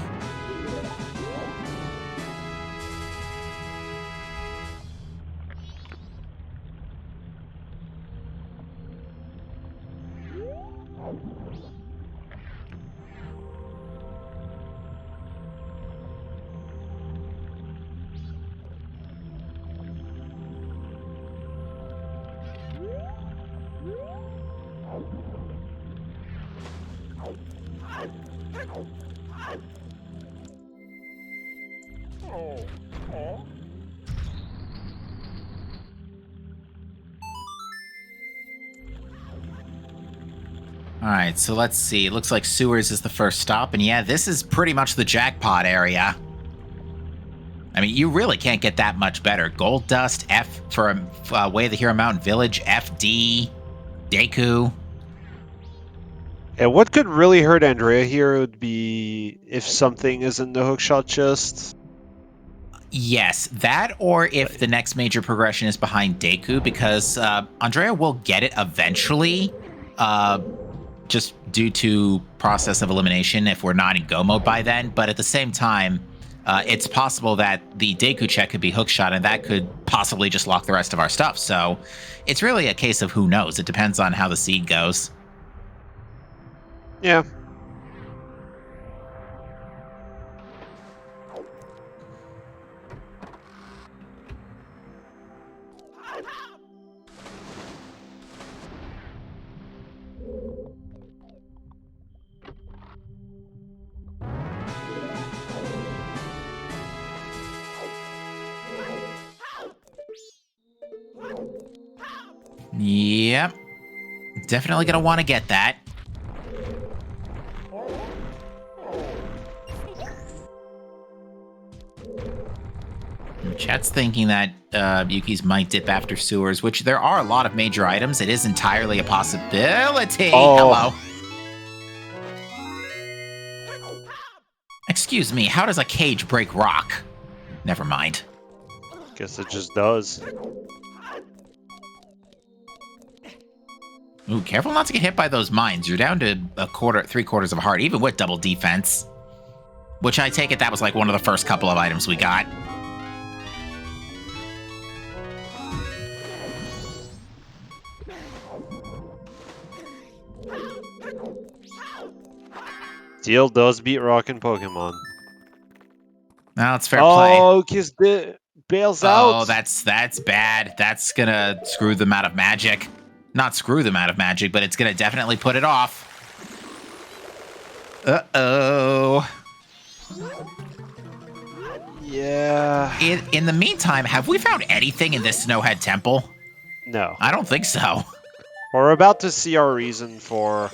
All right, so let's see. It looks like sewers is the first stop, and yeah, this is pretty much the jackpot area. I mean, you really can't get that much better. Gold Dust, F for Way of the Hero Mountain Village, FD, Deku. And what could really hurt Andrea here would be if something is in the hookshot chest. Yes, that or if the next major progression is behind Deku, because Andrea will get it eventually, just due to process of elimination if we're not in go mode by then. But at the same time, it's possible that the Deku check could be hookshot, and that could possibly just lock the rest of our stuff. So it's really a case of who knows. It depends on how the seed goes. Yeah. Yep. Definitely gonna want to get that. Chat's thinking that Ukkiez might dip after sewers, which there are a lot of major items. It is entirely a possibility. Oh. Hello. Excuse me, how does a cage break rock? Never mind. Guess it just does. Ooh, careful not to get hit by those mines. You're down to three-quarters of a heart, even with double defense. Which I take it that was like one of the first couple of items we got. Steel does beat rock in Pokemon. No, it's fair play. Oh, Ukkiez bails out. Oh, that's bad. That's gonna screw them out of magic. Not screw them out of magic, but it's gonna definitely put it off. Uh-oh. Yeah. In the meantime, have we found anything in this Snowhead Temple? No. I don't think so. We're about to see our reason for...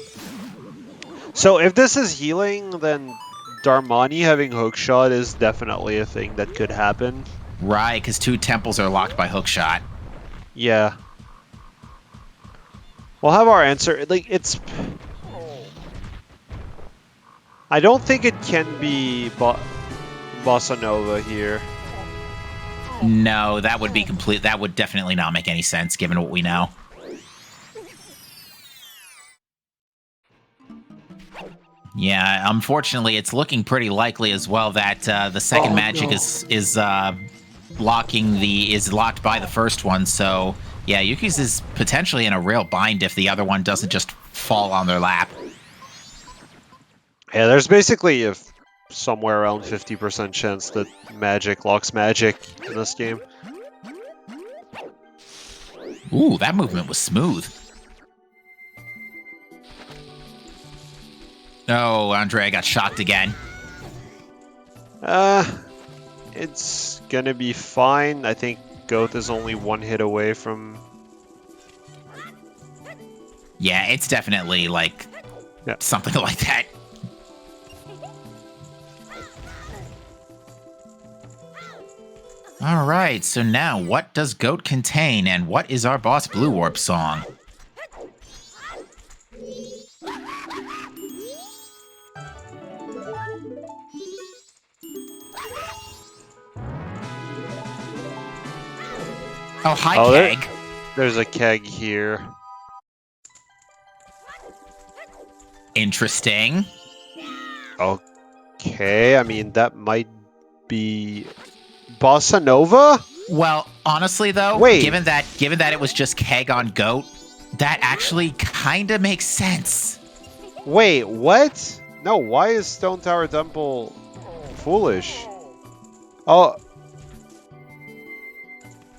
So if this is healing, then Darmani having hookshot is definitely a thing that could happen. Right, because 2 temples are locked by hookshot. Yeah. We'll have our answer. Like, it's... I don't think it can be Bossa Nova here. No, that would be complete. That would definitely not make any sense, given what we know. Yeah, unfortunately, it's looking pretty likely as well that the second magic is locked by the first one. So yeah, Ukkiez is potentially in a real bind if the other one doesn't just fall on their lap. Yeah, there's basically a somewhere around 50% chance that magic locks magic in this game. Ooh, that movement was smooth. Oh, Andrea got shocked again. It's gonna be fine. I think Goat is only 1 hit away from... Yeah, it's definitely like something like that. All right, so now what does Goat contain and what is our boss Blue Warp song? Oh, hi, Keg. There's a Keg here. Interesting. Okay, I mean, that might be... Bossa Nova? Well, honestly, though, Wait. given that it was just Keg on Goat, that actually kind of makes sense. Wait, what? No, why is Stone Tower Temple foolish? Oh...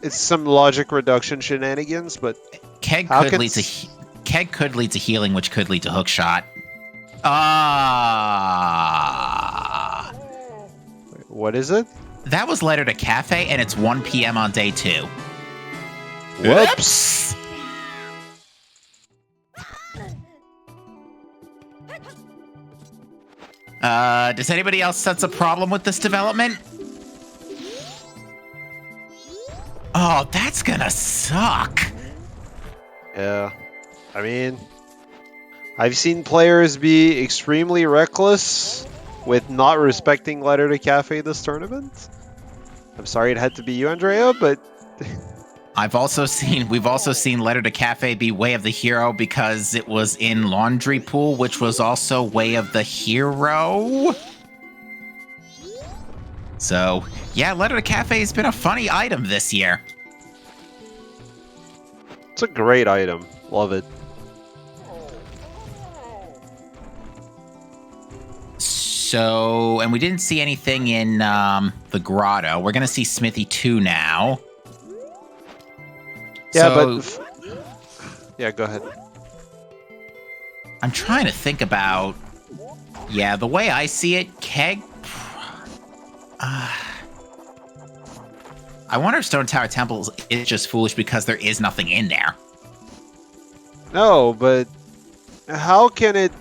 It's some logic reduction shenanigans, but Keg could lead to healing, which could lead to hookshot. Ah. What is it? That was Letter to Cafe, and it's 1 p.m. on day 2. Whoops. Does anybody else sense a problem with this development? Oh, that's gonna suck. Yeah. I mean, I've seen players be extremely reckless with not respecting Letter to Cafe this tournament. I'm sorry it had to be you, Andrea, but we've also seen Letter to Cafe be Way of the Hero because it was in Laundry Pool, which was also Way of the Hero. So, yeah, Letter to Cafe has been a funny item this year. it's a great item. Love it. So, and we didn't see anything in the grotto. We're going to see Smithy 2 now. Yeah, So, yeah, go ahead. I'm trying to think about... Yeah, the way I see it, Keg... I wonder if Stone Tower Temple is just foolish because there is nothing in there. No, but how can it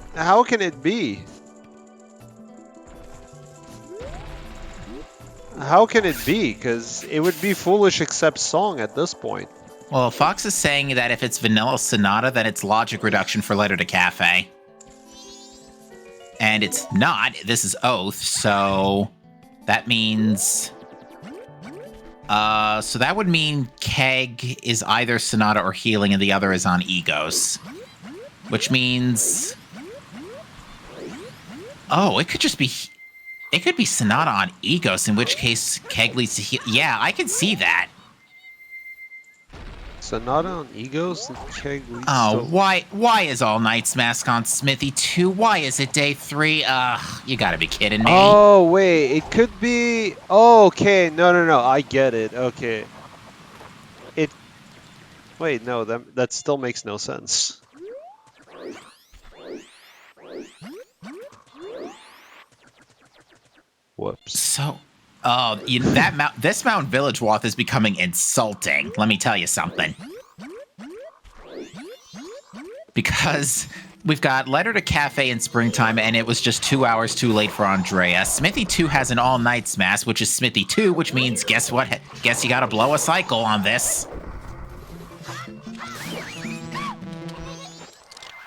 be? How can it be? Because it would be foolish except song at this point. Well, Fox is saying that if it's Vanilla Sonata, then it's logic reduction for Letter to Cafe. And it's not. This is Oath, so that means... so that would mean Keg is either Sonata or Healing, and the other is on Egos. Which means... Oh, it could just be... It could be Sonata on Egos, in which case Keg leads to Heal... Yeah, I can see that. Sonata on Egos and Keg leads Oh, to... why is All Knight's Mask on Smithy 2? Why is it day 3? You gotta be kidding me. Oh, wait, it could be... Oh, okay, no, I get it, okay. Wait, no, that still makes no sense. Whoops. So, this Mount Village Wath is becoming insulting. Let me tell you something. Because we've got Letter to Cafe in springtime, and it was just 2 hours too late for Andrea. Smithy 2 has an All Knight's Mass, which is Smithy 2, which means, guess what? Guess you gotta blow a cycle on this.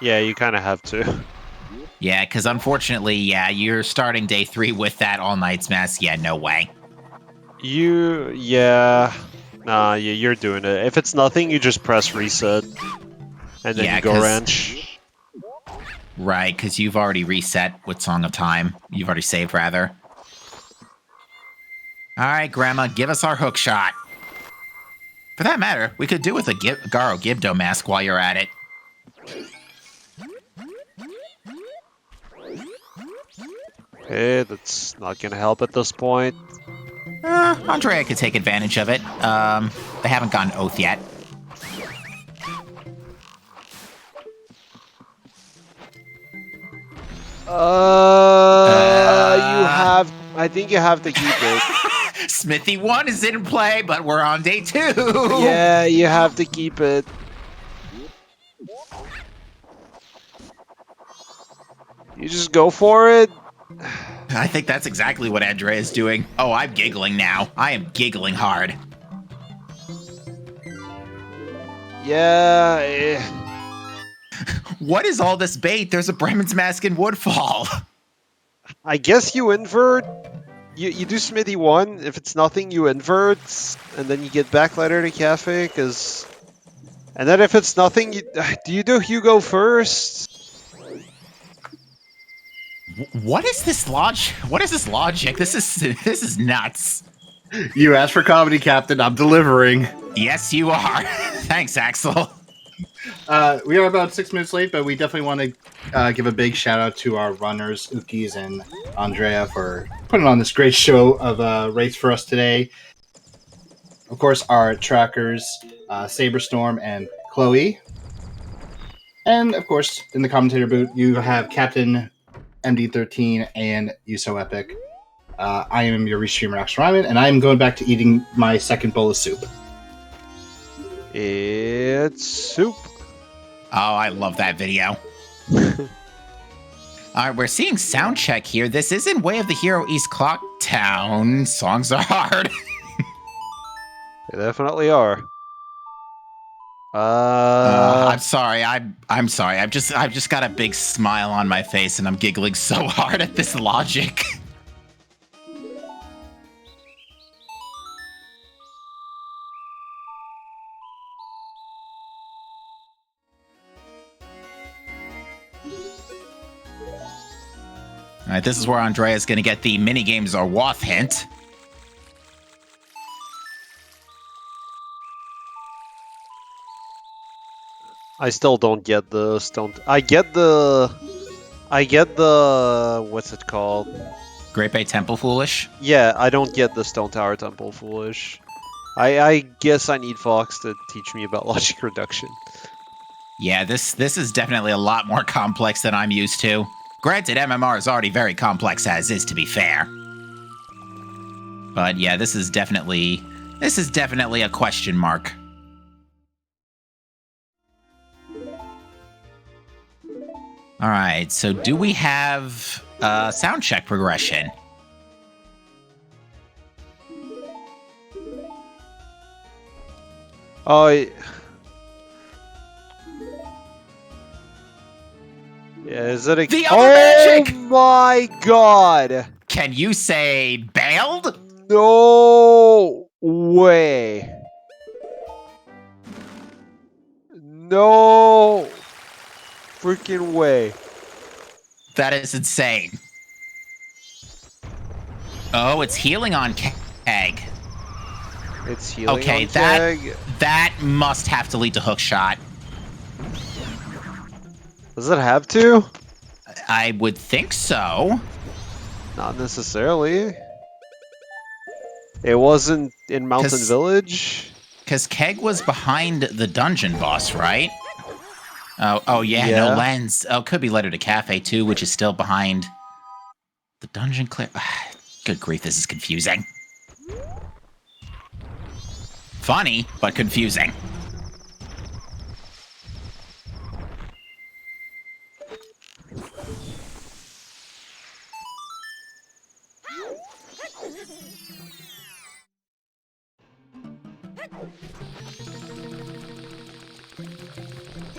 Yeah, you kind of have to. Yeah, because unfortunately, yeah, you're starting day 3 with that All Knight's Mass. Yeah, no way. Nah, you're doing it. If it's nothing, you just press reset. And then you go ranch. Right, because you've already reset with Song of Time. You've already saved, rather. Alright, Grandma, give us our hook shot. For that matter, we could do with a Garo Gibdo mask while you're at it. Okay, that's not gonna help at this point. Andrea could take advantage of it. They haven't gotten Oath yet. I think you have to keep it. Smithy 1 is in play, but we're on day 2. Yeah, you have to keep it. You just go for it. I think that's exactly what Andrea is doing. Oh, I'm giggling now. I am giggling hard. Yeah. What is all this bait? There's a Bremen's Mask in Woodfall. I guess you invert. You do Smithy 1. If it's nothing, you invert. And then you get back Letter to Cafe. And then if it's nothing, do you do Hugo first? What is this logic? What is this logic? This is nuts. You asked for comedy, Captain. I'm delivering. Yes, you are. Thanks, Axel. We are about 6 minutes late, but we definitely want to give a big shout out to our runners, Ukkiez and Andrea, for putting on this great show of a race for us today. Of course, our trackers, Saberstorm and Chloe. And, of course, in the commentator booth, you have Captain MD13 and Uso Epic. I am your restreamer, Action Ryman, and I am going back to eating my second bowl of soup. It's soup. Oh, I love that video. All right, we're seeing sound check here. This isn't Way of the Hero East Clock Town. Songs are hard. They definitely are. I'm sorry. I'm sorry. I've just got a big smile on my face, and I'm giggling so hard at this logic. All right, this is where Andrea's going to get the minigames or WOTH hint. I still don't get the stone. I get the. What's it called? Great Bay Temple Foolish. Yeah, I don't get the Stone Tower Temple Foolish. I guess I need Fox to teach me about logic reduction. Yeah, this is definitely a lot more complex than I'm used to. Granted, MMR is already very complex as is, to be fair. But yeah, this is definitely a question mark. All right, so do we have sound check progression? Oh, yeah, is it a... The other Oh magic! my god! Can you say bailed? No way. No freaking way. That is insane. Oh, it's healing on Keg. It's healing Okay, on Keg. that must have to lead to hook shot. Does it have to? I would think so. Not necessarily. It wasn't in Mountain Village. Because Keg was behind the dungeon boss, right? Oh yeah, no lens. Oh, could be Letter to Cafe too, which is still behind the dungeon clear. Good grief, this is confusing. Funny, but confusing.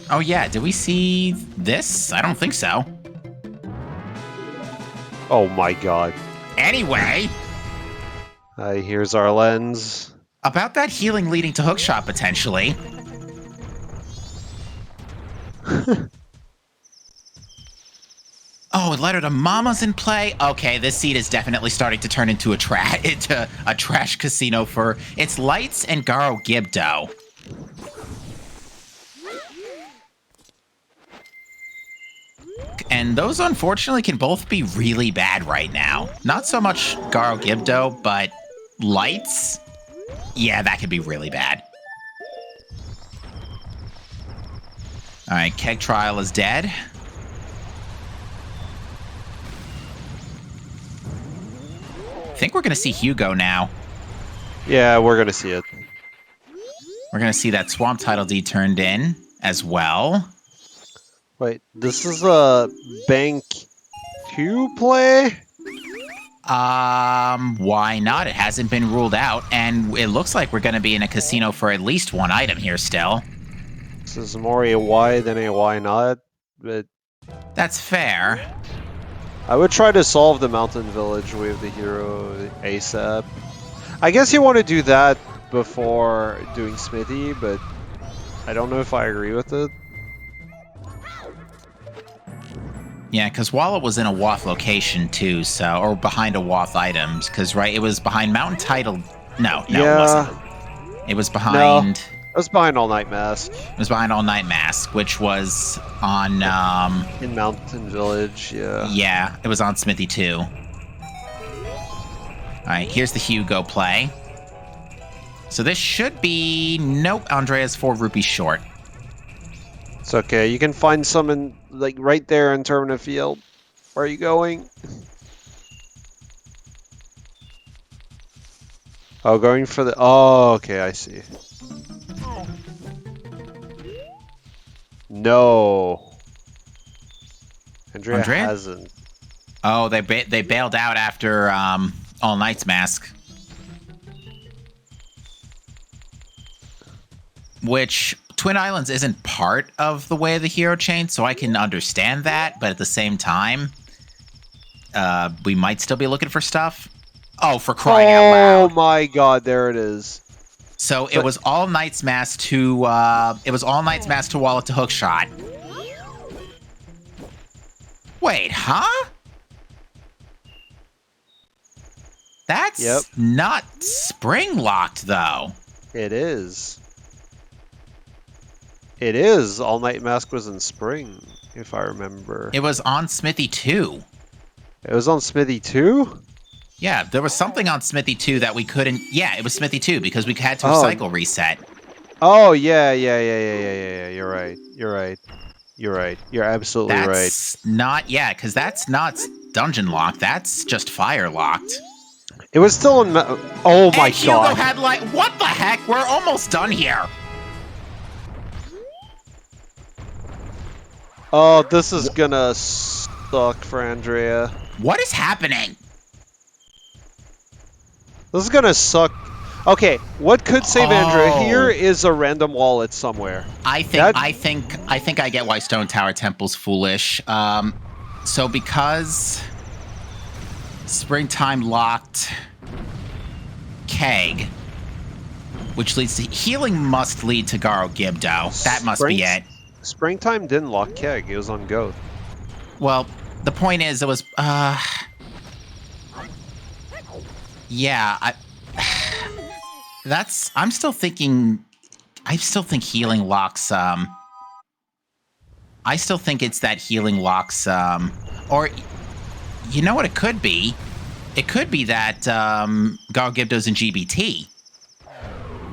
Oh yeah, did we see this? I don't think so. Oh my god. Anyway, here's our lens. about that healing leading to hookshot potentially. Oh, Letter to Mama's in play. Okay, this seed is definitely starting to turn into a trash casino for its lights and Garo Gibdo. And those, unfortunately, can both be really bad right now. Not so much Garo Gibdo, but lights? Yeah, that could be really bad. Alright, Keg Trial is dead. I think we're going to see Hugo now. Yeah, we're going to see it. We're going to see that Swamp Title Deed turned in as well. Wait, this is a Bank 2 play? Why not? It hasn't been ruled out, and it looks like we're going to be in a casino for at least one item here still. This is more a why than a why not, but... That's fair. I would try to solve the Mountain Village with the hero ASAP. I guess you want to do that before doing Smithy, but I don't know if I agree with it. Yeah, because Wallet was in a WOTH location too, so, or behind a WOTH items, because, right, it was behind Mountain Title. No, it wasn't. It was behind... No, it was behind All Night Mask. It was behind All Night Mask, which was on, in Mountain Village, yeah. Yeah, it was on Smithy too. Alright, here's the Hugo play. So this should be... Nope, Andrea's 4 rupees short. It's okay. You can find some in, like, right there in Termina Field. Where are you going? Oh, going for the... Oh, okay, I see. No. Andrea hasn't. Oh, they bailed out after All Night's Mask. Which Twin Islands isn't part of the Way of the Hero chain, so I can understand that, but at the same time, we might still be looking for stuff. Oh, for crying out loud. Oh my god, there it is. So it was All Night's Mask to Wallet to Hookshot. Wait, huh? That's not spring locked though. It is. It is. All Night Mask was in spring, if I remember. It was on Smithy 2. It was on Smithy 2? Yeah, there was something on Smithy 2 that we couldn't... Yeah, it was Smithy 2 because we had to cycle reset. Oh, yeah. You're right. You're absolutely right. That's not... Yeah, because that's not dungeon locked. That's just fire locked. It was still in... Oh my and Hugo god. had like... What the heck? We're almost done here. Oh, this is gonna suck for Andrea. What is happening? This is gonna suck. Okay, what could save Andrea here is a random wallet somewhere. I think I get why Stone Tower Temple's foolish. So because Springtime locked Keg, which leads to healing must lead to Garo Gibdo. That must be it. Springtime didn't lock Keg, it was on Goat. Well, the point is it was yeah, I'm still thinking healing locks I still think it's that healing locks or you know what it could be? It could be that Garo Gibdo's in GBT.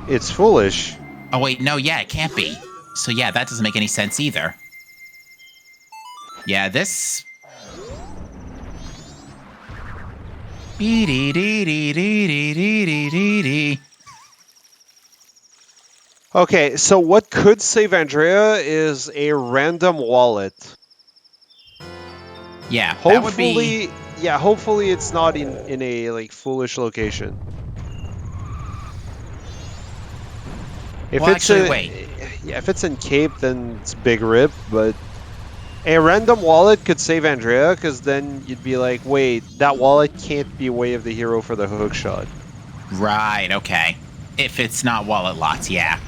It's foolish. Oh wait, no, yeah, it can't be. So yeah, that doesn't make any sense either. Yeah, this... Okay, so what could save Andrea is a random wallet. Yeah, hopefully, that would be... Yeah, hopefully it's not in a like foolish location. If well, it's actually, wait. Yeah, if it's in Cape, then it's big rip, but a random wallet could save Andrea, because then you'd be like, wait, that wallet can't be Way of the Hero for the hook shot. Right, okay. If it's not wallet locked, yeah.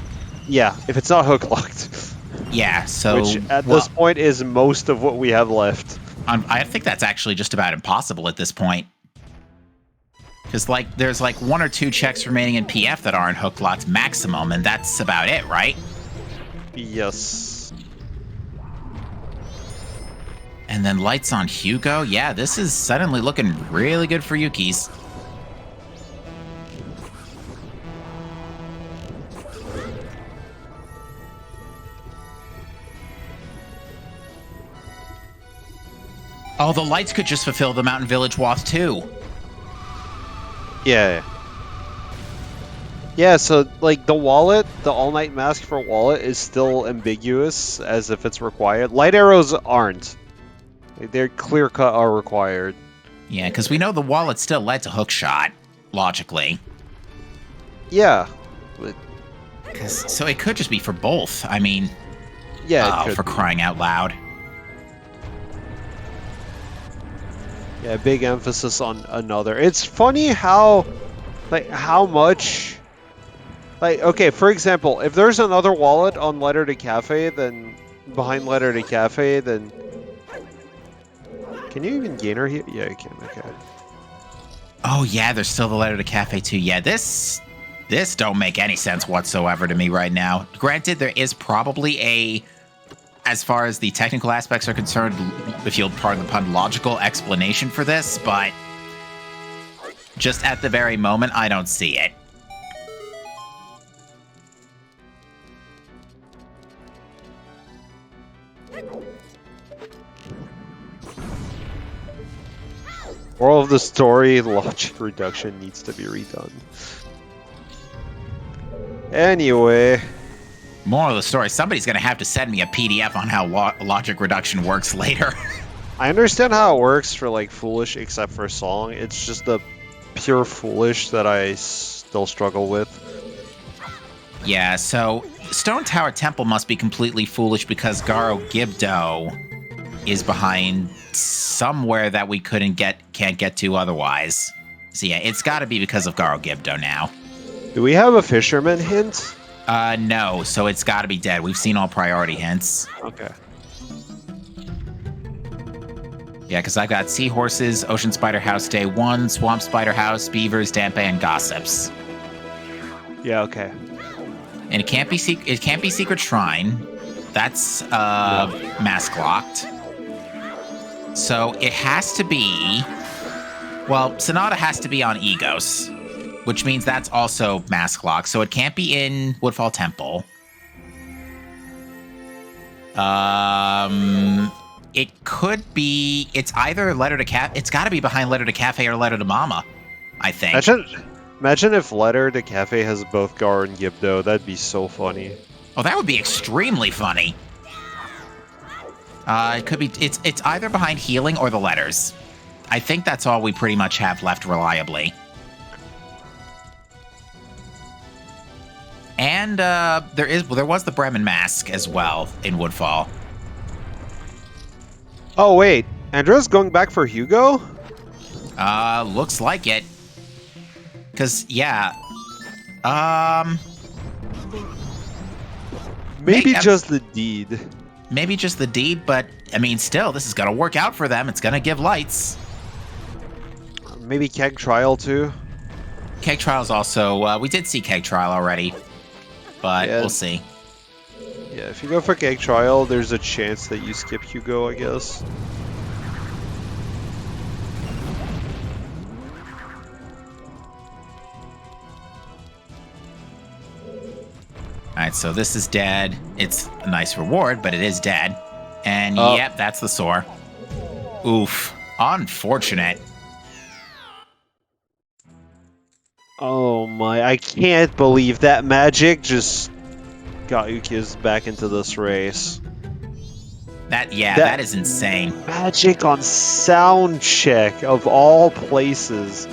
Yeah, if it's not hook locked. Yeah, so... Which, at this point, is most of what we have left. I think that's actually just about impossible at this point. Because, like, there's, like, 1 or 2 checks remaining in PF that aren't hook locked maximum, and that's about it, right? Yes. And then lights on Hugo. Yeah, this is suddenly looking really good for Ukkiez. Oh, the lights could just fulfill the Mountain Village Wath too. Yeah. Yeah, so, like, the wallet, the all-night mask for wallet is still ambiguous, as if it's required. Light arrows aren't. They're clear-cut are required. Yeah, because we know the wallet still led to hookshot, logically. Yeah. But... So it could just be for both. I mean... Yeah, for crying out loud. Yeah, big emphasis on another. It's funny how... Like, how much... Like, okay, for example, if there's another wallet on Letter to Cafe, then... Behind Letter to Cafe, then... Can you even gain her here? Yeah, you can, okay. Oh yeah, there's still the Letter to Cafe too. Yeah, this don't make any sense whatsoever to me right now. Granted, there is probably a... As far as the technical aspects are concerned, if you'll pardon the pun, logical explanation for this, but... Just at the very moment, I don't see it. Moral of the story, logic reduction needs to be redone. Anyway. Moral of the story, somebody's going to have to send me a PDF on how logic reduction works later. I understand how it works for like Foolish except for Song. It's just the pure Foolish that I still struggle with. Yeah, so Stone Tower Temple must be completely foolish because Garo Gibdo is behind somewhere that we can't get to otherwise. So yeah, it's got to be because of Garo Gibdo now. Do we have a fisherman hint? No, so it's got to be dead. We've seen all priority hints. Okay. Yeah, because I've got Seahorses, Ocean Spider House Day 1, Swamp Spider House, Beavers, Dampe, and Gossips. Yeah, okay. And it can't be Secret Shrine. That's mask locked. So it has to be. Well, Sonata has to be on Egos, which means that's also mask locked. So it can't be in Woodfall Temple. It could be. It's either Letter to Cafe. It's got to be behind Letter to Cafe or Letter to Mama, I think. Imagine if Letter to Cafe has both Gar and Gibdo. That'd be so funny. Oh, that would be extremely funny. It could be. It's either behind Healing or the letters. I think that's all we pretty much have left reliably. And there was the Bremen mask as well in Woodfall. Oh wait, Andrea's going back for Hugo? Looks like it. Cause yeah, maybe just the deed. Maybe just the deed, but I mean, still, this is gonna work out for them. It's gonna give lights. Maybe Keg Trial too. Keg Trial's also. We did see Keg Trial already, but Yeah. we'll see. Yeah, if you go for Keg Trial, there's a chance that you skip Hugo, I guess. All right, so this is dead. It's a nice reward, but it is dead. And yep, that's the sore. Oof. Unfortunate. Oh my, I can't believe that magic just got Ukkiez back into this race. That is insane. Magic on sound check of all places.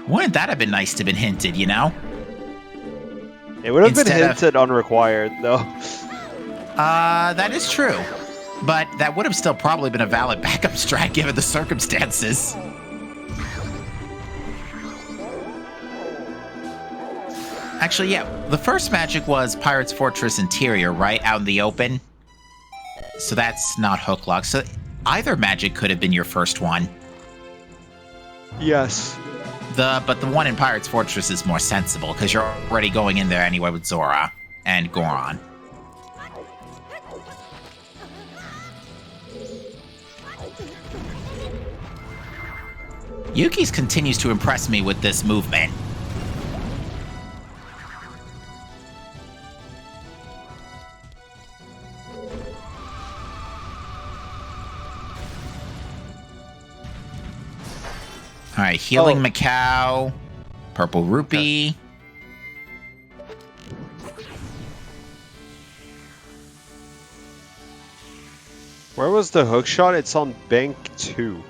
Wouldn't that have been nice to have been hinted, you know? It would have been Instead of- hinted unrequired, though. That is true. But that would have still probably been a valid backup strat given the circumstances. Actually, yeah, the first magic was Pirate's Fortress Interior, right? Out in the open. So that's not hook lock. So either magic could have been your first one. Yes. But the one in Pirate's Fortress is more sensible because you're already going in there anyway with Zora and Goron. Ukkiez continues to impress me with this movement. All right, Healing Macau, Purple Rupee. Okay. Where was the hook shot? It's on Bank 2.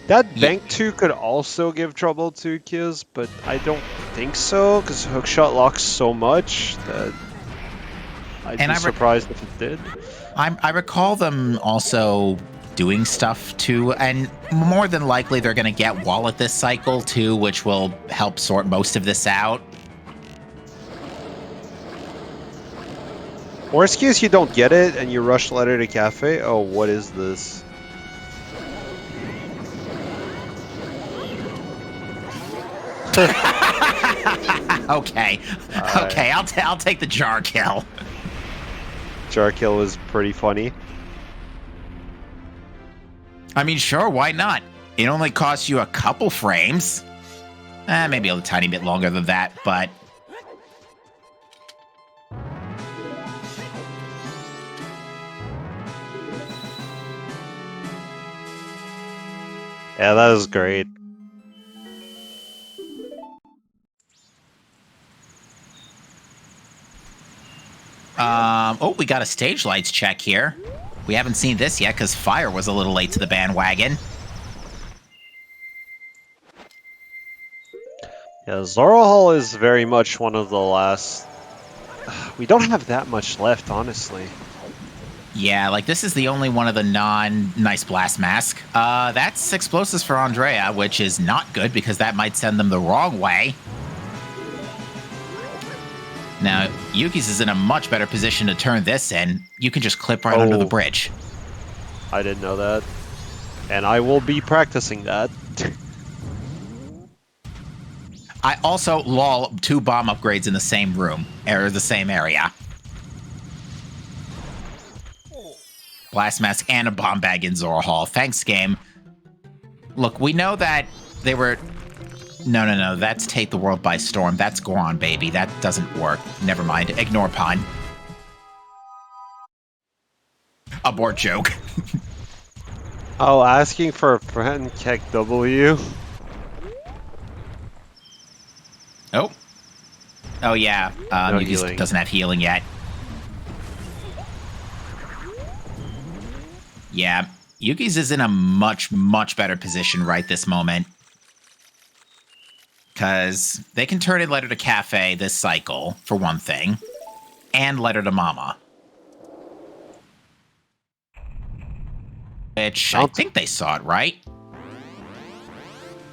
That Bank 2 could also give trouble to Ukkiez, but I don't think so, because hookshot locks so much that I'd be surprised if it did. I recall them also doing stuff too, and more than likely they're going to get Wallet this cycle too, which will help sort most of this out. Worst case, you don't get it and you rush Letter to Cafe. Oh, what is this? Okay, okay, I'll take the jar kill. Jar kill was pretty funny. I mean, sure, why not? It only costs you a couple frames. Maybe a tiny bit longer than that, but... Yeah, that was great. Oh, we got a stage lights check here. We haven't seen this yet because Fire was a little late to the bandwagon. Yeah, Zora Hall is very much one of the last... We don't have that much left, honestly. Yeah, like this is the only one of the non-nice blast mask. That's explosives for Andrea, which is not good because that might send them the wrong way. Now, Ukkiez is in a much better position to turn this in. You can just clip right under the bridge. I didn't know that. And I will be practicing that. I also, lol, 2 bomb upgrades in the same room, or the same area. Blast mask and a bomb bag in Zora Hall. Thanks, game. Look, we know that they were... No, that's Take the World by Storm. That's Goron, baby. That doesn't work. Never mind. Ignore pun. Abort joke. Oh, asking for a friend, Keck W. Oh. Oh, yeah. No Ukkiez healing. doesn't have healing yet. Yeah. Ukkiez is in a much, much better position right this moment. Because they can turn in Letter to Cafe this cycle, for one thing. And Letter to Mama. Which, I think they saw it, right?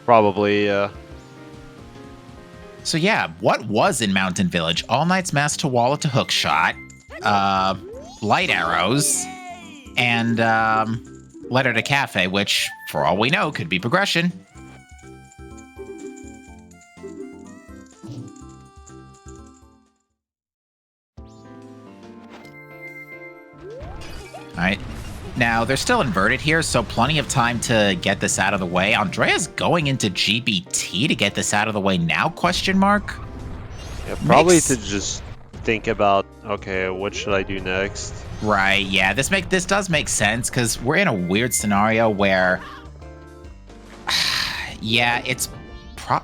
Probably, yeah. So yeah, what was in Mountain Village? All Knight's Mask to Wallet to Hookshot, Light Arrows, and Letter to Cafe, which, for all we know, could be progression. Alright. Now, they're still inverted here, so plenty of time to get this out of the way. Andrea's going into GBT to get this out of the way now, question mark? Yeah, probably to just think about, okay, what should I do next? Right, yeah, this does make sense, because we're in a weird scenario where... yeah, it's...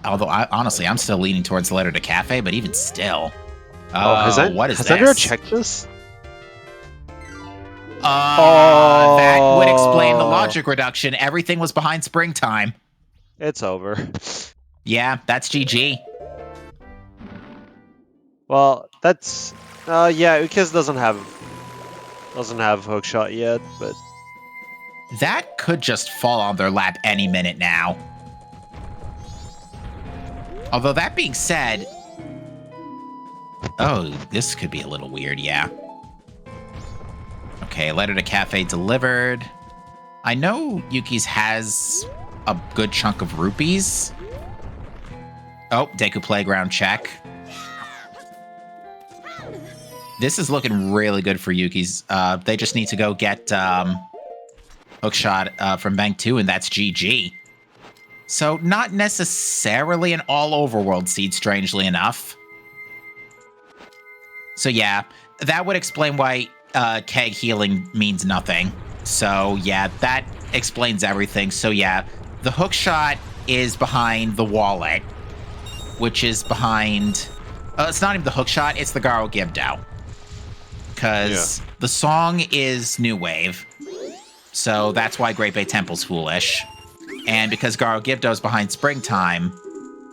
although, honestly, I'm still leaning towards Letter to Cafe, but even still... has Andrea checked this? That would explain the logic reduction. Everything was behind springtime. It's over. Yeah, that's GG. Well, that's yeah, Ukkiez doesn't have hookshot yet, but That could just fall on their lap any minute now. Although that being said, oh, this could be a little weird, yeah. Okay, Letter to Cafe delivered. I know Ukkiez has a good chunk of rupees. Oh, Deku Playground check. This is looking really good for Ukkiez. They just need to go get Hookshot from Bank 2, and that's GG. So not necessarily an all-overworld seed, strangely enough. So yeah, that would explain why keg healing means nothing. So yeah, that explains everything. So yeah, the hookshot is behind the wallet, which is behind... it's not even the hookshot, it's the Garo Gibdo. Because the song is New Wave. So that's why Great Bay Temple's foolish. And because Garo Gibdo's behind Springtime,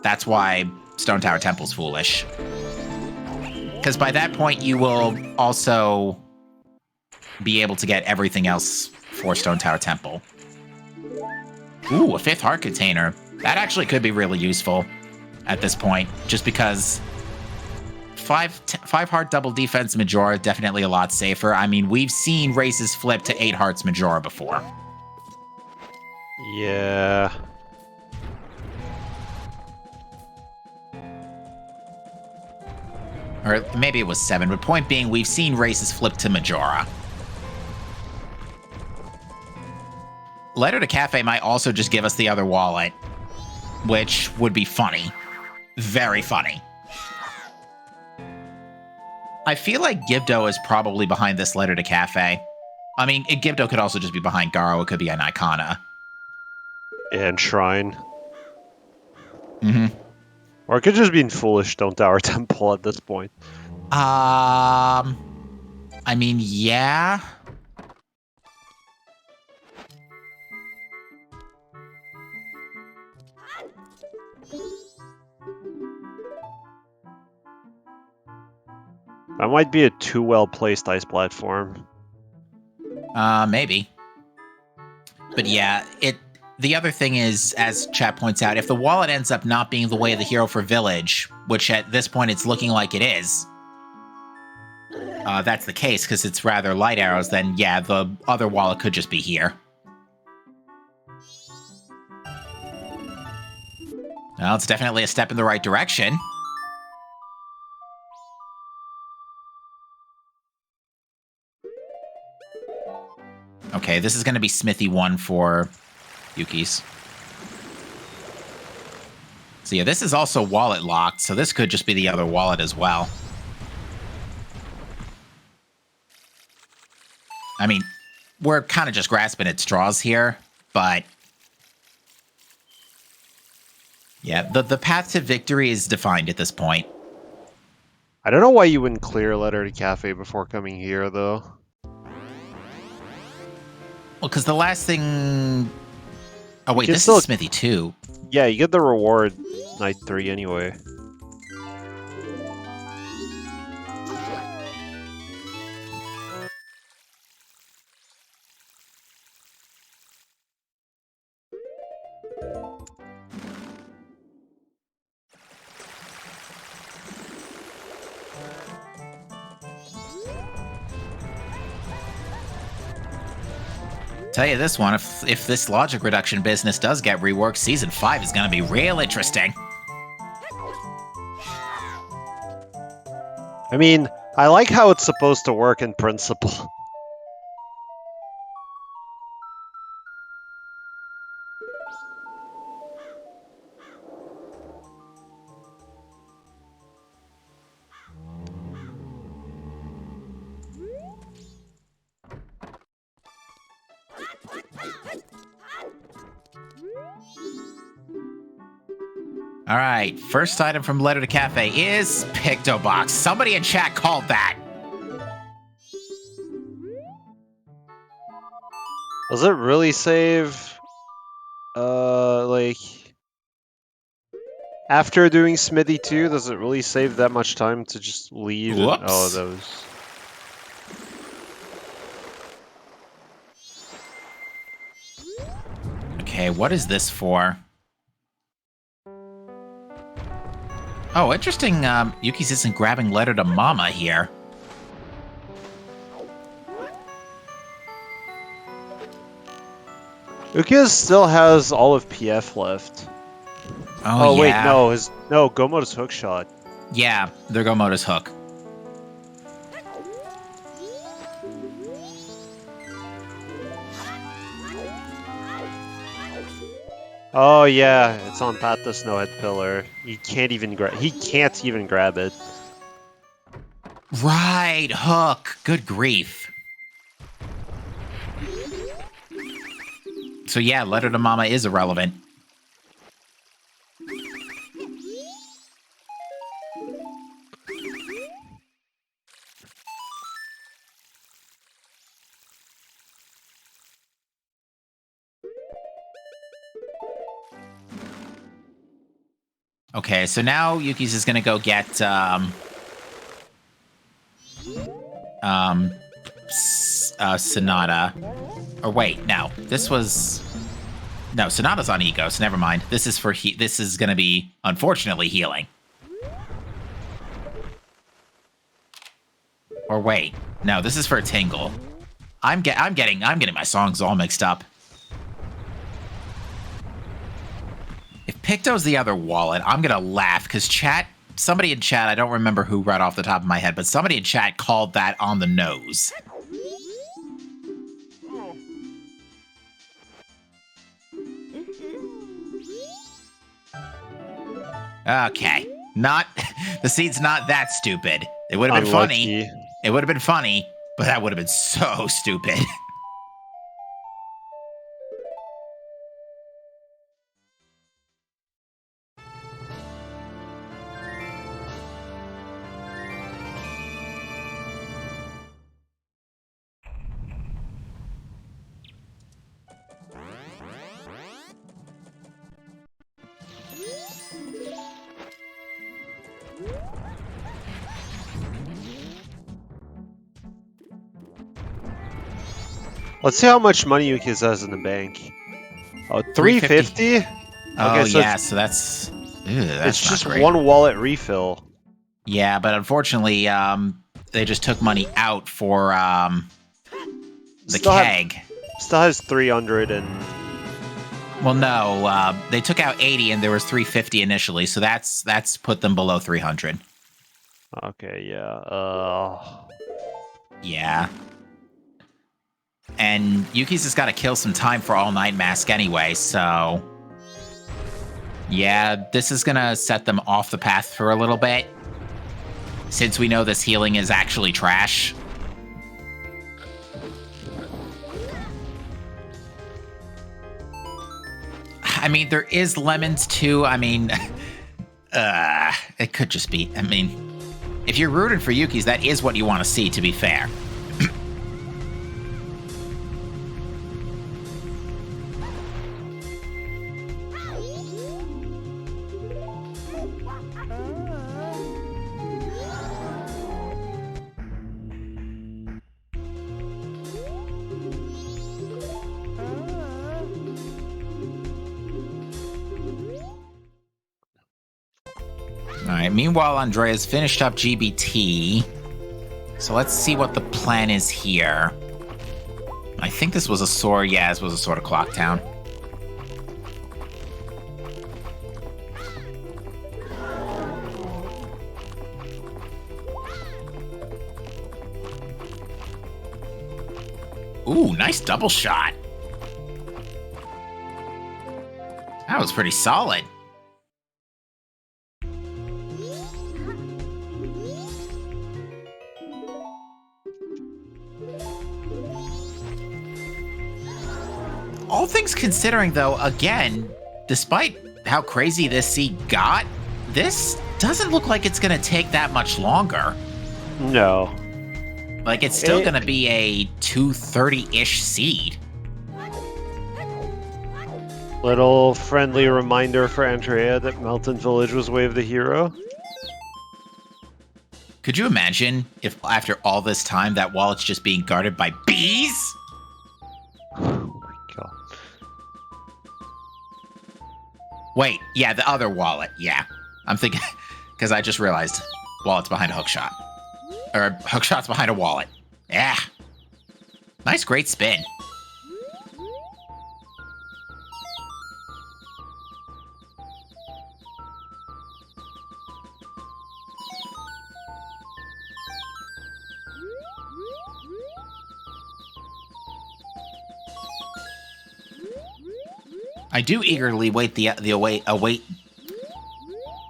that's why Stone Tower Temple's foolish. Because by that point, you will also be able to get everything else for Stone Tower Temple. Ooh, a 5th heart container. That actually could be really useful at this point, just because 5 heart double defense Majora definitely a lot safer. I mean, we've seen races flip to 8 hearts Majora before. Yeah. Or maybe it was 7, but point being, we've seen races flip to Majora. Letter to Cafe might also just give us the other wallet, which would be funny. Very funny. I feel like Gibdo is probably behind this Letter to Cafe. I mean, Gibdo could also just be behind Garo. It could be an Icona. And Shrine. Mm-hmm. Or it could just be in Foolish Stone Tower Temple at this point. I mean, yeah. That might be a too well-placed ice platform. Maybe. But yeah, the other thing is, as chat points out, if the wallet ends up not being the way of the hero for Village, which at this point it's looking like it is, that's the case because it's rather light arrows, then yeah, the other wallet could just be here. Well, it's definitely a step in the right direction. Okay, this is going to be Smithy 1 for Ukkiez. So yeah, this is also wallet locked, so this could just be the other wallet as well. I mean, we're kind of just grasping at straws here, but yeah, the path to victory is defined at this point. I don't know why you wouldn't clear Letter to Cafe before coming here, though. Well, because the last thing... Oh, wait, You this still- is Smithy 2. Yeah, you get the reward night 3 anyway. Tell you this one, if this logic reduction business does get reworked, Season 5 is going to be real interesting. I mean, I like how it's supposed to work in principle. All right, first item from Letter to Cafe is Pictobox. Somebody in chat called that. Does it really save, like, after doing Smithy 2, does it really save that much time to just leave? Whoops. Oh, that was... Okay, what is this for? Oh, interesting. Ukkiez isn't grabbing Letter to Mama here. Ukkiez still has all of PF left. Oh, wait, yeah. no, Gomo's hook shot. Yeah, there go Moto's hook. Oh yeah, it's on Pat the Snowhead Pillar. He can't even grab it. Right, hook. Good grief. So yeah, Letter to Mama is irrelevant. Okay, so now Ukkiez is gonna go get Sonata. Or wait, no, this was no Sonata's on Ego, so never mind. This is for this is gonna be unfortunately healing. Or wait, no, this is for Tingle. I'm getting my songs all mixed up. If Picto's the other wallet, I'm gonna laugh because somebody in chat, I don't remember who right off the top of my head, but somebody in chat called that on the nose. Okay, the seed's not that stupid. It would have been funny. It would have been funny, but that would have been so stupid. Let's see how much money Ukkiez has in the bank. Oh, 350? Oh, Okay, so yeah, so that's... Ew, that's it's not just great. one wallet refill. Yeah, but unfortunately, they just took money out for the keg. Still has 300 and... Well, no, they took out 80 and there was 350 initially, so that's put them below 300. Okay, yeah. Yeah. And Ukkiez has got to kill some time for All Night Mask anyway, so... Yeah, this is going to set them off the path for a little bit. Since we know this healing is actually trash. I mean, there is lemons too. I mean, it could just be. I mean, if you're rooting for Ukkiez, that is what you want to see, to be fair. Alright, meanwhile, Andrea's finished up GBT. So let's see what the plan is here. I think this was a sword. Yeah, this was a sword of Clocktown. Ooh, nice double shot. That was pretty solid. All things considering, though, again, despite how crazy this seed got, this doesn't look like it's going to take that much longer. No. Like, it's still going to be a 230-ish seed. Little friendly reminder for Andrea that Mountain Village was Way of the Hero. Could you imagine if after all this time that wallet's just being guarded by bees? Oh my god. Wait, yeah, the other wallet, yeah. I'm thinking, because I just realized wallet's behind a hookshot. Or hookshot's behind a wallet. Yeah. Nice, great spin. I do eagerly await await.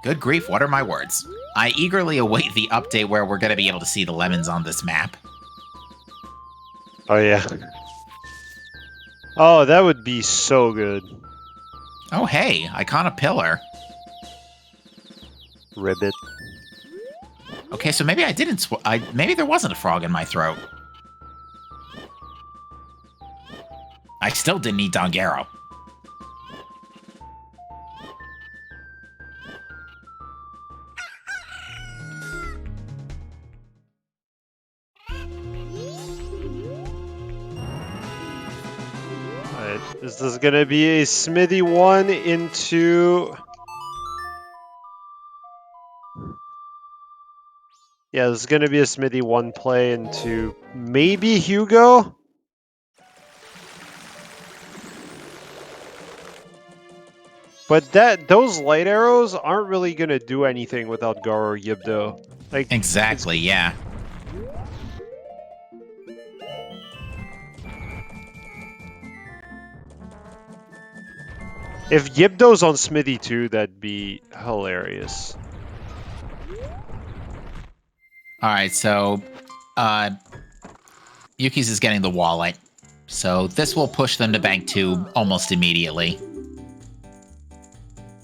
Good grief, what are my words? I eagerly await the update where we're going to be able to see the lemons on this map. Oh, yeah. Oh, that would be so good. Oh, hey, Icona Pillar. Ribbit. Okay, so maybe I didn't... maybe there wasn't a frog in my throat. I still didn't eat Dongero. This is going to be a Smithy 1 into... Yeah, this is going to be a Smithy 1 play into maybe Hugo? But those light arrows aren't really going to do anything without Gar or Yibdo. Like, exactly, yeah. If Yibdo's on Smithy 2, that'd be hilarious. Alright, so Ukkiez is getting the wallet. So this will push them to bank 2 almost immediately.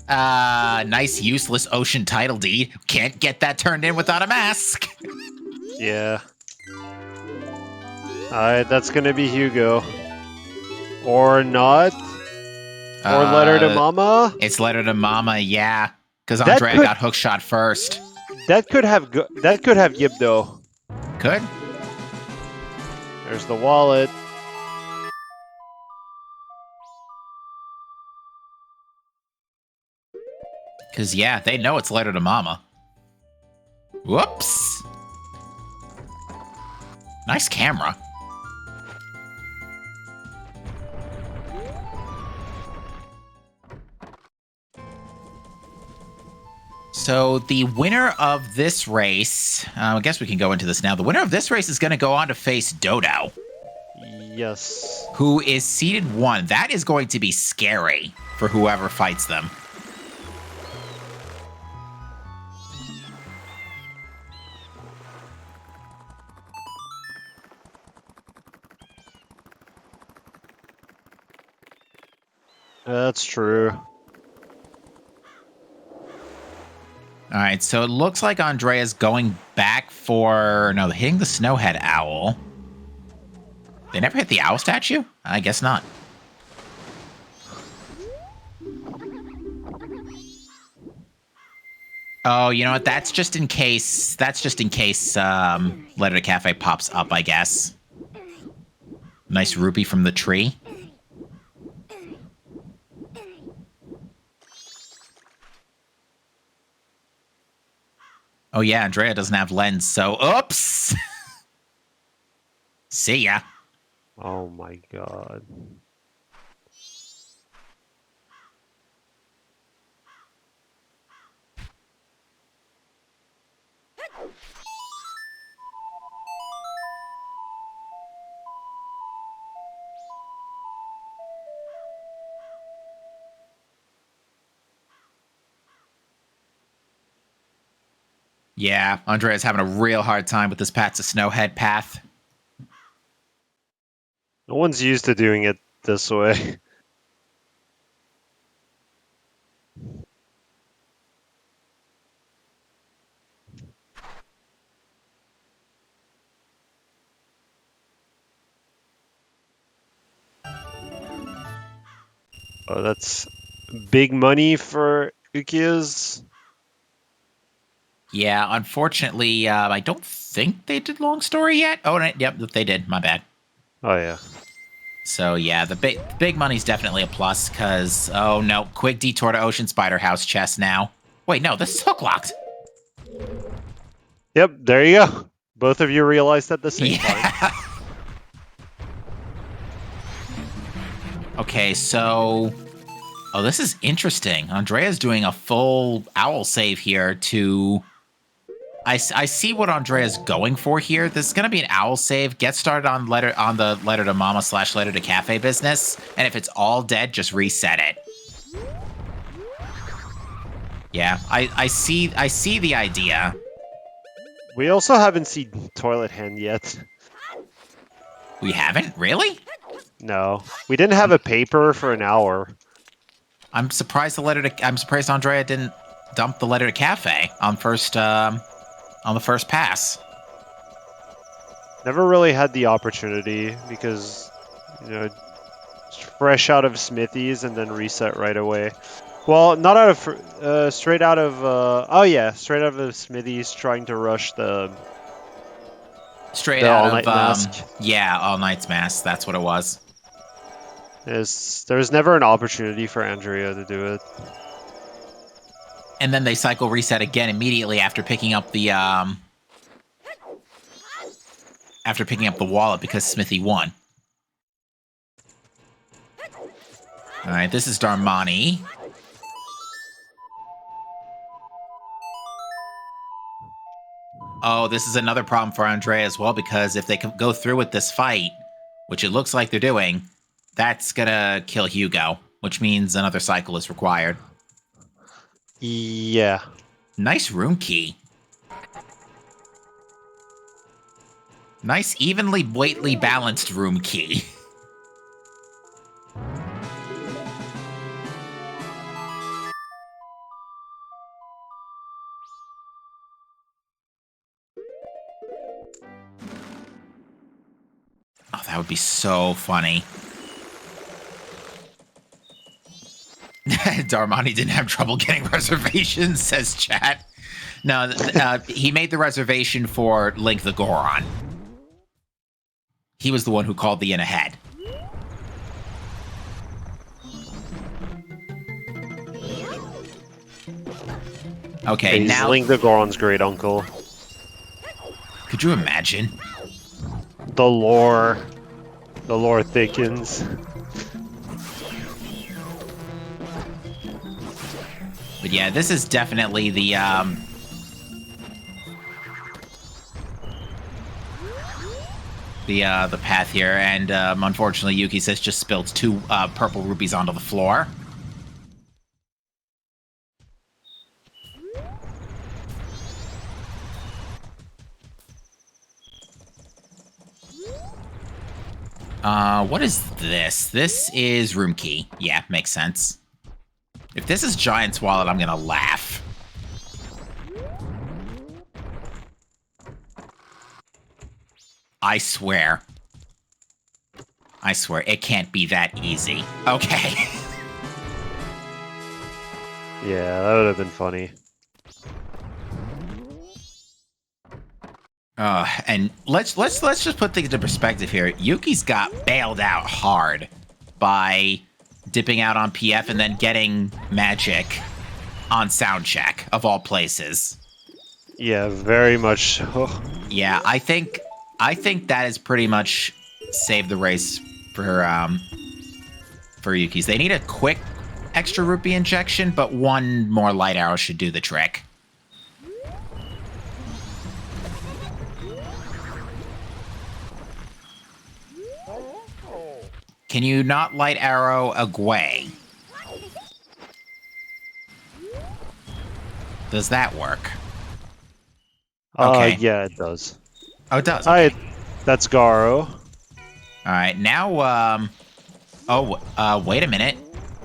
Nice useless ocean title deed. Can't get that turned in without a mask. Yeah. Alright, that's gonna be Hugo. Or not. Or Letter to Mama? It's Letter to Mama, yeah. Because Andrea got hookshot first. That could have Yibdo. Could. There's the wallet. Because, yeah, they know it's letter to mama. Whoops. Nice camera. So the winner of this race, I guess we can go into this now. The winner of this race is going to go on to face Dodo. Yes. Who is seeded 1. That is going to be scary for whoever fights them. That's true. All right, so it looks like Andrea's going back for... No, hitting the Snowhead Owl. They never hit the owl statue? I guess not. Oh, you know what? That's just in case... Letter to Cafe pops up, I guess. Nice rupee from the tree. Oh, yeah, Andrea doesn't have lens, so... Oops! See ya. Oh my god. Yeah, Andrea's having a real hard time with this Path to Snowhead path. No one's used to doing it this way. Oh, that's big money for Ukkiez. Yeah, unfortunately, I don't think they did long story yet. Oh, yep, they did. My bad. Oh, yeah. So, yeah, the big money's definitely a plus, because... Oh, no. Quick detour to Ocean Spider House chest now. Wait, no, this is hook locked. Yep, there you go. Both of you realized at the same time. Okay, so... Oh, this is interesting. Andrea's doing a full owl save here to... I see what Andrea's going for here. This is going to be an owl save. Get started on the letter to mama / letter to cafe business. And if it's all dead, just reset it. Yeah, I see the idea. We also haven't seen Toilet Hand yet. We haven't? Really? No. We didn't have a paper for an hour. I'm surprised Andrea didn't dump the letter to cafe on the first pass. Never really had the opportunity because, you know, fresh out of Smithy's and then reset right away. Well, not out of, straight out of, straight out of Smithy's trying to rush the Out all-night of, mask. Yeah, all night's mask, that's what it was. There was never an opportunity for Andrea to do it. And then they cycle reset again immediately after picking up the wallet because Smithy won. All right, this is Darmani. Oh, this is another problem for Andrea as well, because if they can go through with this fight, which it looks like they're doing, that's gonna kill Hugo, which means another cycle is required. Yeah. Nice room key. Nice, evenly, weightly balanced room key. Oh, that would be so funny. Darmani didn't have trouble getting reservations, says chat. No, he made the reservation for Link the Goron. He was the one who called the inn ahead. Okay, He's now Link the Goron's great uncle. could you imagine? The lore thickens. But yeah, this is definitely the path here, and unfortunately, Ukkiez has just spilled 2 purple rupees onto the floor. What is this? This is room key. Yeah, makes sense. If this is Giant's Wallet, I'm gonna laugh. I swear, it can't be that easy. Okay. Yeah, that would have been funny. And let's just put things into perspective here. Yuki's got bailed out hard by dipping out on PF and then getting magic on sound check, of all places. Yeah, very much so. Yeah, I think that is pretty much saved the race for Ukkiez. They need a quick extra rupee injection, but 1 more light arrow should do the trick. Can you not light arrow Agway? Does that work? Okay. Yeah, it does. Oh, it does. Hi, that's Garo. All right, now, wait a minute.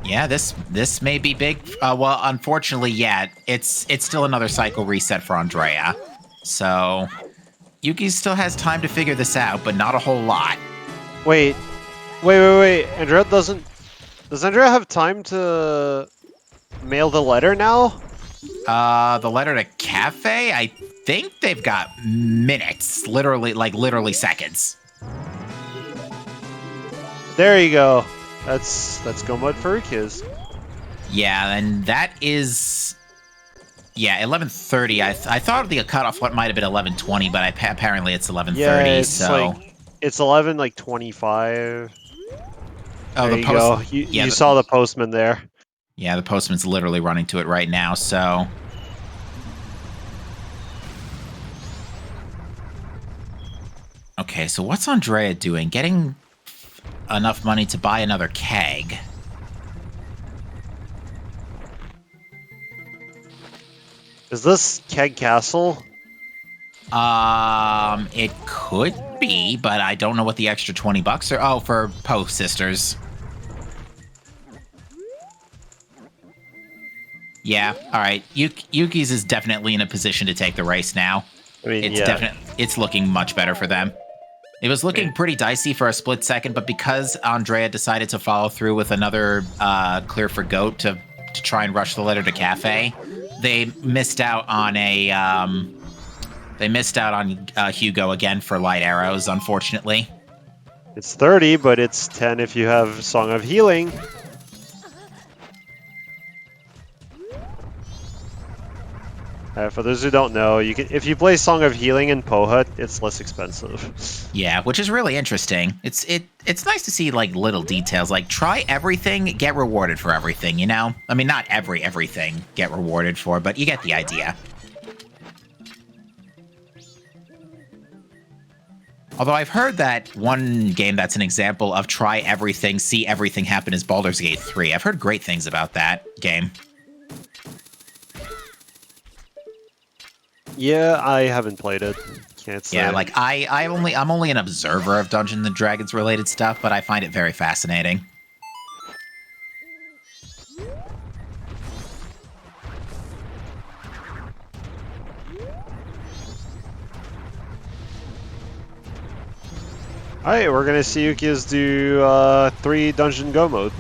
Yeah, this may be big. Well, unfortunately, yeah, it's still another cycle reset for Andrea. So, Yuki still has time to figure this out, but not a whole lot. Wait. Andrea does Andrea have time to mail the letter now? The letter to Cafe? I think they've got minutes. Literally seconds. There you go. That's go mud for Ukkiez. Yeah, and that is... Yeah, 11:30. I thought the cutoff might have been 11:20, but apparently it's 11:30, Yeah, it's so... it's 11:25. Oh, there you go. You saw the postman there. Yeah, the postman's literally running to it right now, so... Okay, so what's Andrea doing? Getting enough money to buy another keg. Is this Keg Castle? It could be, but I don't know what the extra $20 are. Oh, for Poe Sisters. Yeah, all right. Ukkiez is definitely in a position to take the race now. I mean, It's looking much better for them. It was looking pretty dicey for a split second, but because Andrea decided to follow through with another clear for Goat to try and rush the letter to Cafe, they missed out on Hugo again for light arrows, unfortunately. It's 30, but it's 10 if you have Song of Healing. For those who don't know, if you play Song of Healing in Pohut, it's less expensive. Yeah, which is really interesting. It's nice to see like little details, like try everything, get rewarded for everything, you know? I mean, not everything get rewarded for, but you get the idea. Although I've heard that one game that's an example of try everything, see everything happen is Baldur's Gate 3. I've heard great things about that game. Yeah, I haven't played it. Can't say. Yeah, like I'm only an observer of Dungeons and Dragons related stuff, but I find it very fascinating. Alright, we're gonna see Ukkiez do 3 Dungeon Go mode.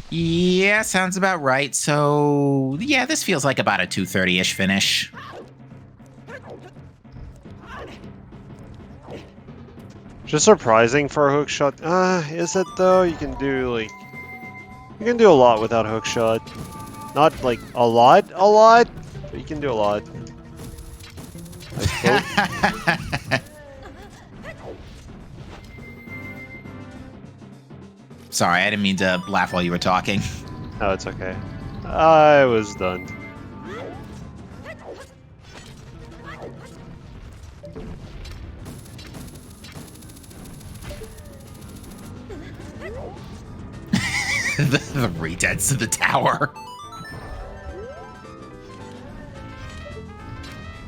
Yeah, sounds about right. So, yeah, this feels like about a 2:30-ish finish. Just surprising for a hook shot. Is it though? You can do a lot without hook shot. Not like a lot, but you can do a lot. I suppose. Sorry, I didn't mean to laugh while you were talking. Oh, it's okay. I was done. The redeads to the tower.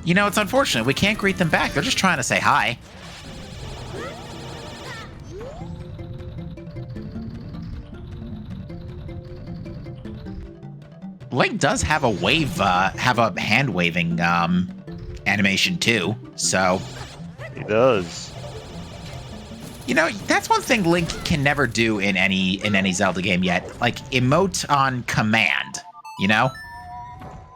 You know, it's unfortunate. We can't greet them back. They're just trying to say hi. Link does have a hand waving animation too. So He does. you know, that's one thing Link can never do in any Zelda game yet. Like emote on command. You know.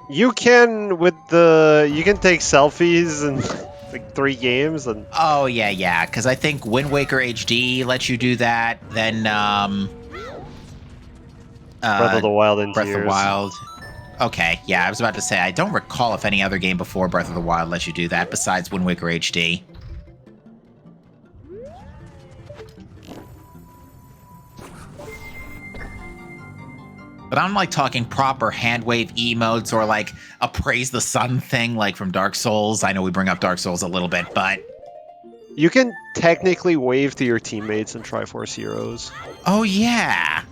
You can you can take selfies in like 3 games and Oh yeah, because I think Wind Waker HD lets you do that. Then Breath of the Wild and Breath of Tears. the Wild. Okay, yeah, I was about to say I don't recall if any other game before Breath of the Wild lets you do that besides Wind Waker HD. But I'm like talking proper hand wave emotes or like a praise the sun thing like from Dark Souls. I know we bring up Dark Souls a little bit, but You can technically wave to your teammates in Triforce Heroes. oh yeah.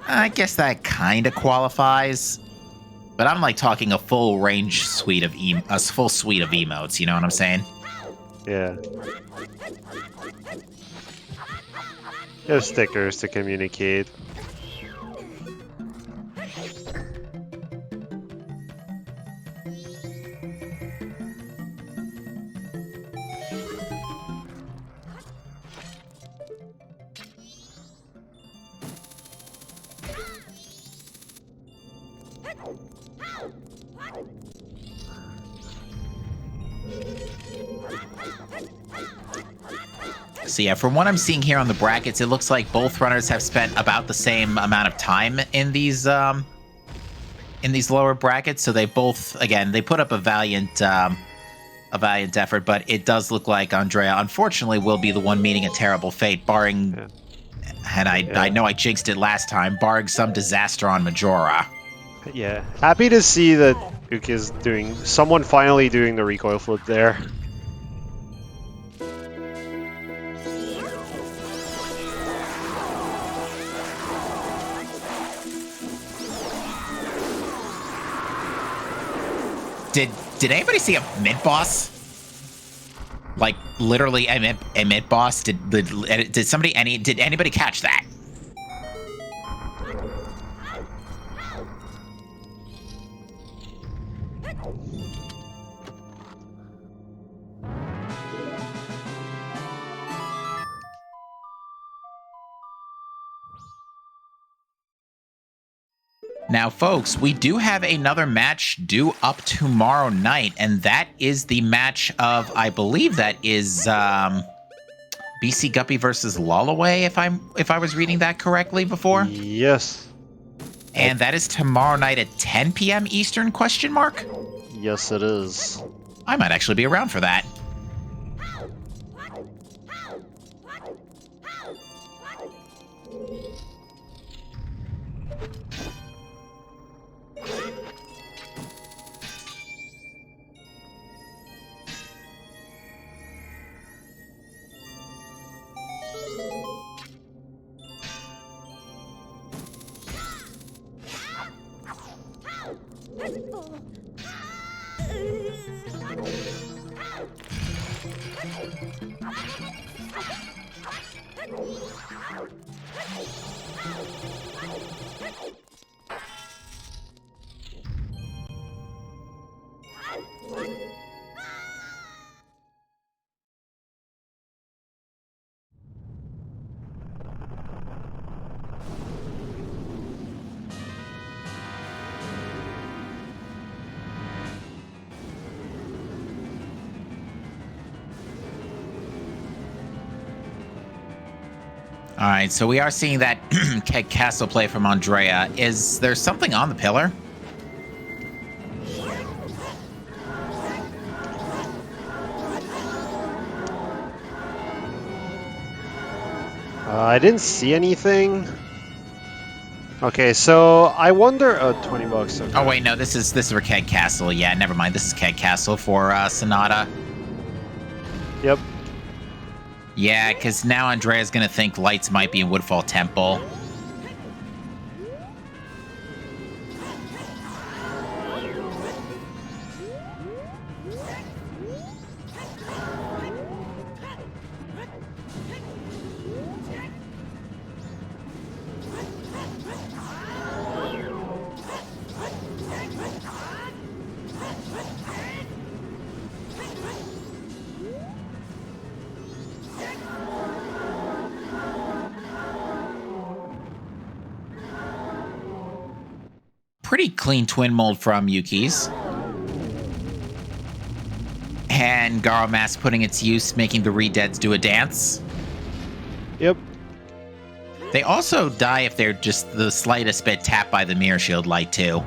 I guess that kind of qualifies. But I'm like talking a full range suite of full suite of emotes, you know what I'm saying? Yeah. You have stickers to communicate. So yeah, from what I'm seeing here on the brackets, it looks like both runners have spent about the same amount of time in these lower brackets. So they both, again, they put up a valiant effort, but it does look like Andrea, unfortunately, will be the one meeting a terrible fate, barring, and I know I jinxed it last time, barring some disaster on Majora. Yeah. Happy to see that Ukkiez someone finally doing the recoil flip there. Did anybody see a mid boss? Like literally a mid boss? Did anybody catch that? Now, folks, we do have another match due up tomorrow night, and that is the match of, I believe that is BC Guppy versus Lullaway, if I was reading that correctly before. Yes. And that is tomorrow night at 10 p.m. Eastern, question mark? Yes, it is. I might actually be around for that. All right, so we are seeing that Keg Castle play from Andrea. Is there something on the pillar? I didn't see anything. Okay, so I wonder. Oh, $20. Okay. Oh wait, no, this is for Keg Castle. Yeah, never mind. This is Keg Castle for Sonata. Yep. Yeah, because now Andrea's gonna think lights might be in Woodfall Temple. Pretty clean twin mold from Ukkiez. And Garo Mask putting its use, making the Redeads do a dance. Yep. They also die if they're just the slightest bit tapped by the Mirror Shield light, too.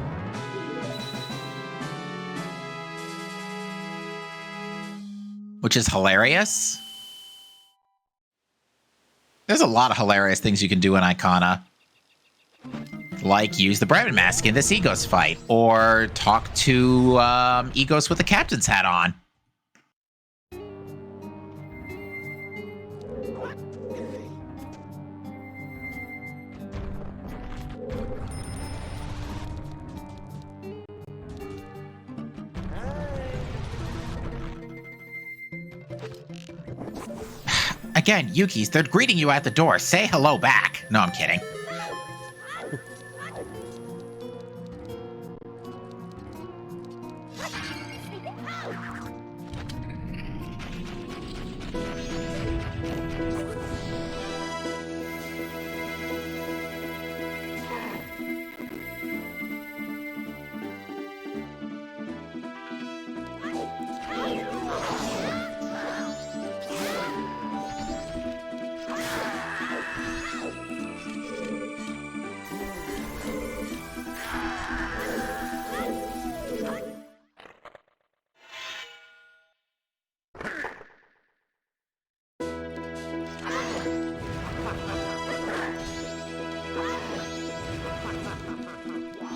Which is hilarious. There's a lot of hilarious things you can do in Icona. Like use the Brevin Mask in this Egos fight, or talk to Egos with the captain's hat on. Again, Ukkiez, they're greeting you at the door. Say hello back. No, I'm kidding.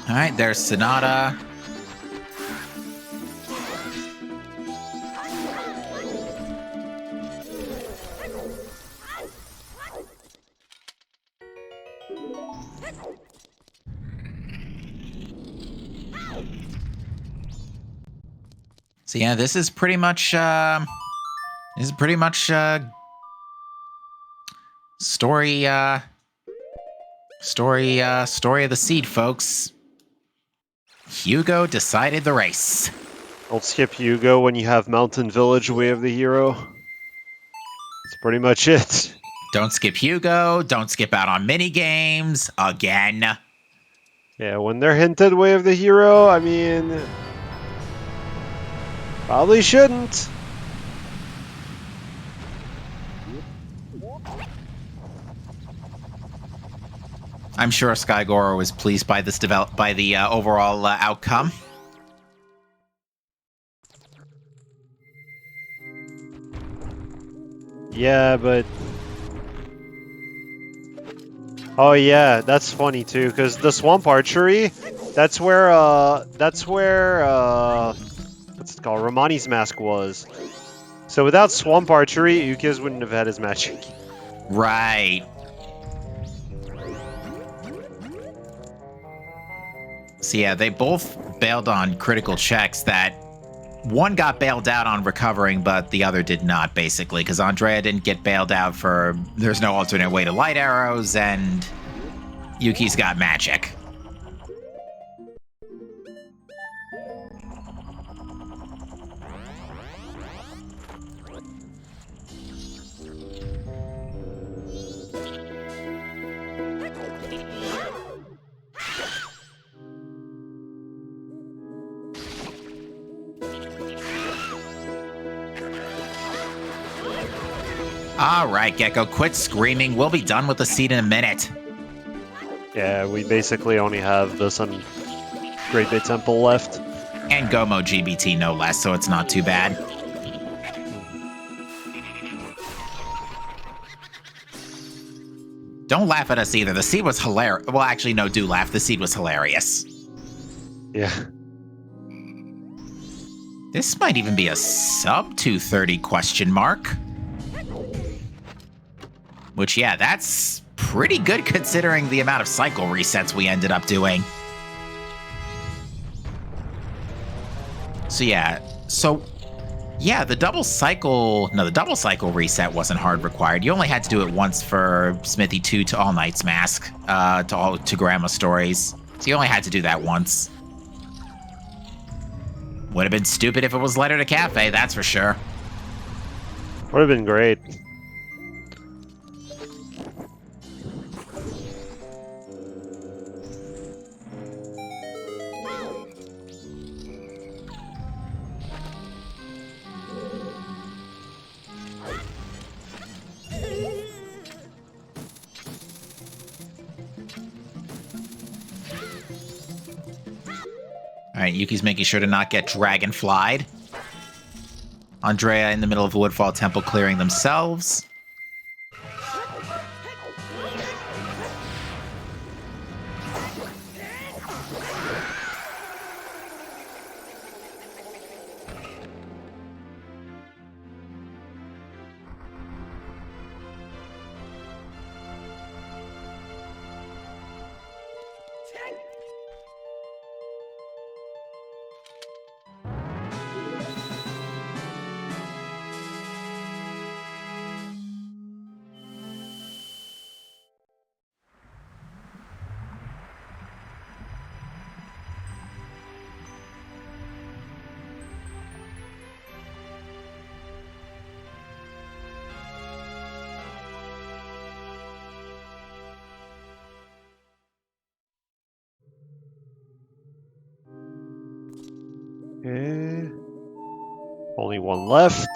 All right, there's Sonata. So yeah, this is pretty much story of the seed, folks. Hugo decided the race. I'll skip Hugo when you have Mountain Village Way of the Hero. That's pretty much it. Don't skip Hugo. Don't skip out on mini games again. Yeah, when they're hinted Way of the Hero, I mean, probably shouldn't. I'm sure Skygoro was pleased by this overall outcome. Yeah, but oh yeah, that's funny too, because the Swamp Archery, that's where what's it called? Romani's mask was. So without Swamp Archery, Ukkiez wouldn't have had his magic. Right. So yeah, they both bailed on critical checks that one got bailed out on recovering, but the other did not, basically, because Andrea didn't get bailed out for there's no alternate way to light arrows, and Ukkiez got magic. All right, Gecko, quit screaming. We'll be done with the seed in a minute. Yeah, we basically only have this on Great Bay Temple left. And Gomo GBT, no less, so it's not too bad. don't laugh at us either. The seed was hilarious. Well, actually, no, do laugh. The seed was hilarious. Yeah. This might even be a sub 230 question mark. Which, yeah, that's pretty good considering the amount of cycle resets we ended up doing. So, yeah, the double cycle reset wasn't hard required. You only had to do it once for Smithy 2 to All Night's Mask, to Grandma Stories. So you only had to do that once. Would have been stupid if it was Letter to Cafe, that's for sure. Would have been great. Alright, Yuki's making sure to not get dragonflied. Andrea in the middle of the Woodfall Temple clearing themselves. Okay. Only one left.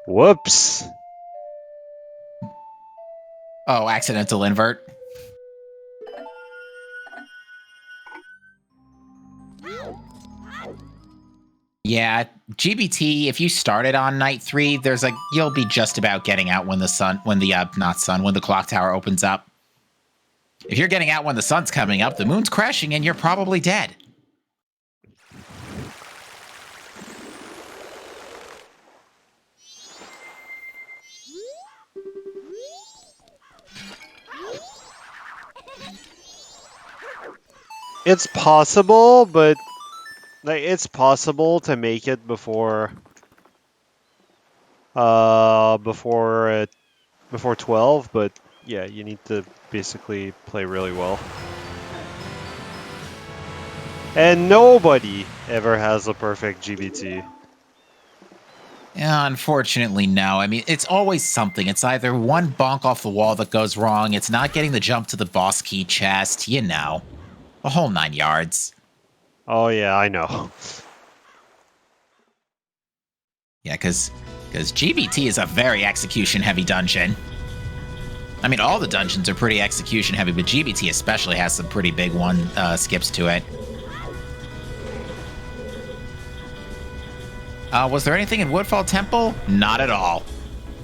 Whoops. Oh, accidental invert. Yeah, GBT, if you started on night 3, you'll be just about getting out when the clock tower opens up. If you're getting out when the sun's coming up, the moon's crashing and you're probably dead. It's possible, but it's possible to make it before 12, but yeah, you need to basically play really well. And nobody ever has a perfect GBT. Yeah, unfortunately, no. I mean, it's always something. It's either one bonk off the wall that goes wrong, it's not getting the jump to the boss key chest, the whole 9 yards. Oh yeah, I know. Yeah, because GBT is a very execution-heavy dungeon. I mean, all the dungeons are pretty execution-heavy, but GBT especially has some pretty big skips to it. Was there anything in Woodfall Temple? Not at all.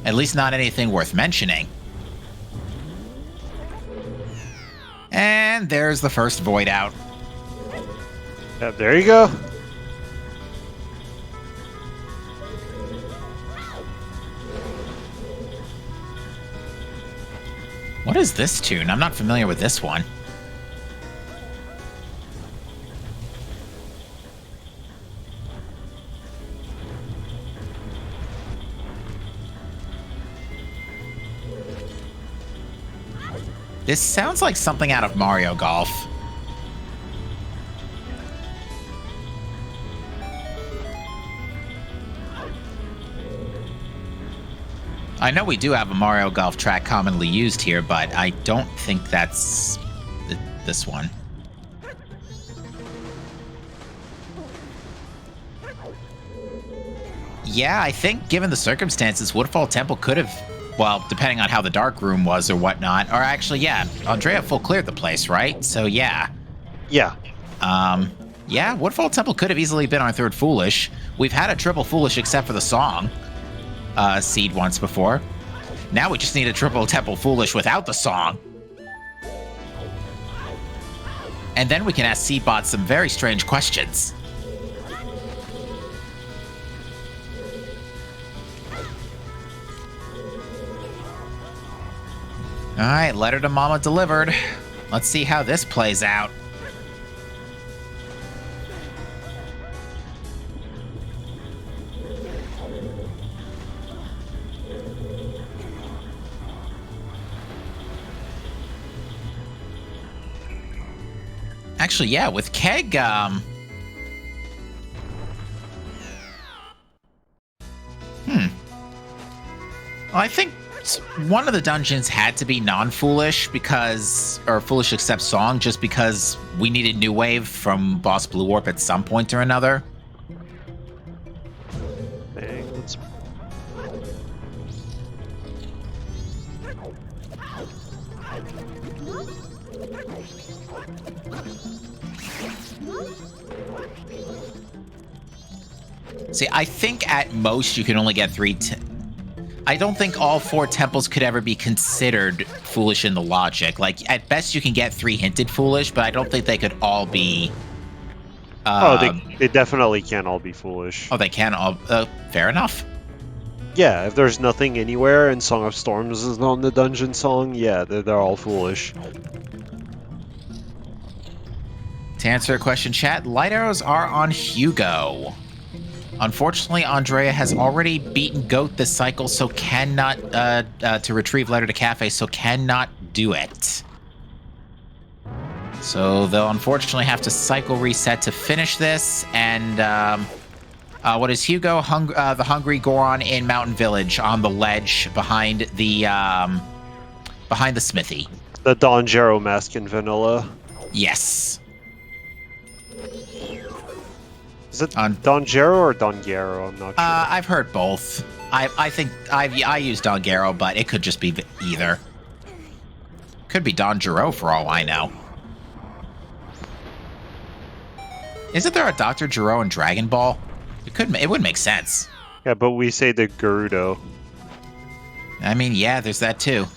At least not anything worth mentioning. And there's the first void out. Yeah, there you go. What is this tune? I'm not familiar with this one. This sounds like something out of Mario Golf. I know we do have a Mario Golf track commonly used here, but I don't think that's this one. Yeah, I think given the circumstances, Woodfall Temple could have, well, depending on how the dark room was or whatnot, or actually, yeah, Andrea full cleared the place, right? So yeah. Yeah. Yeah, Woodfall Temple could have easily been our third Foolish. We've had a triple Foolish except for the song seed once before. Now we just need a triple Temple Foolish without the song. And then we can ask Seedbot some very strange questions. All right, letter to Mama delivered. Let's see how this plays out. Actually, yeah, with Keg, Well, I think one of the dungeons had to be non-foolish because, or foolish except song, just because we needed New Wave from Boss Blue Warp at some point or another. Dang, let's... See, I think at most you can only get three. I don't think all 4 temples could ever be considered foolish in the logic. Like, at best you can get 3 hinted foolish, but I don't think they could all be. they definitely can't all be foolish. Oh, they can all. Fair enough. Yeah, if there's nothing anywhere and Song of Storms is on the dungeon song, yeah, they're all foolish. To answer a question, chat, light arrows are on Hugo. Unfortunately, Andrea has already beaten Goat this cycle, so cannot, to retrieve Letter to Cafe, so cannot do it. So they'll unfortunately have to cycle reset to finish this, and, what is Hugo? The Hungry Goron in Mountain Village on the ledge behind the smithy. The Don Gero mask in vanilla. Yes. Is it Don Gero or Don Gero? I'm not sure. I've heard both. I think I use Don Gero, but it could just be either. Could be Don Gero for all I know. Isn't there a Dr. Gero in Dragon Ball? It would make sense. Yeah, but we say the Gerudo. I mean, yeah, there's that too.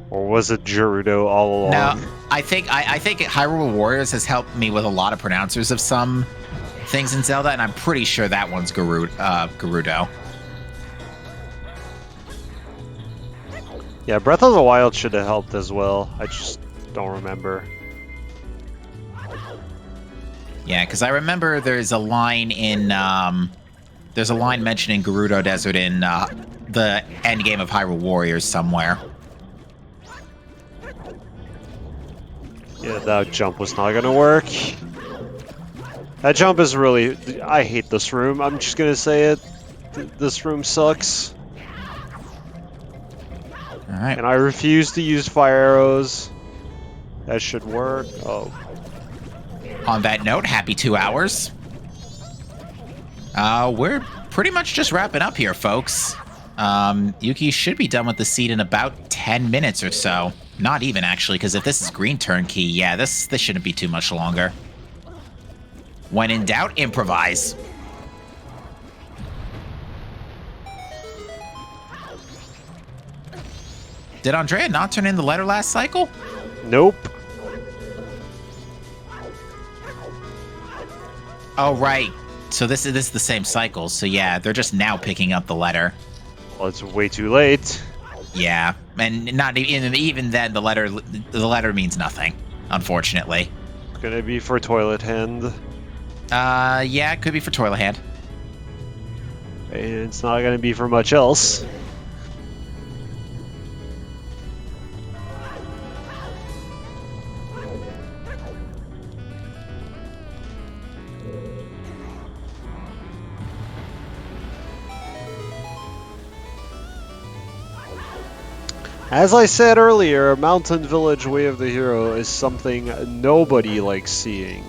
Or was it Gerudo all along? No, I think Hyrule Warriors has helped me with a lot of pronouncers of some things in Zelda, and I'm pretty sure that one's Gerudo. Yeah, Breath of the Wild should have helped as well. I just don't remember. Yeah, because I remember there's a line mentioning Gerudo Desert in the end game of Hyrule Warriors somewhere. Yeah, that jump was not gonna work. That jump is really... I hate this room. I'm just gonna say it. This room sucks. Alright. And I refuse to use fire arrows. That should work. Oh. On that note, happy 2 hours. We're pretty much just wrapping up here, folks. Yuki should be done with the seed in about 10 minutes or so. Not even, actually, because if this is green turnkey, yeah, this shouldn't be too much longer. When in doubt, improvise. Did Andrea not turn in the letter last cycle? Nope. Oh, right. So this is the same cycle. So yeah, they're just now picking up the letter. Well, it's way too late. Yeah, and not even then the letter means nothing, unfortunately. It's gonna be for Toilet Hand. Yeah, it could be for Toilet Hand. And it's not gonna be for much else. As I said earlier, Mountain Village Way of the Hero is something nobody likes seeing.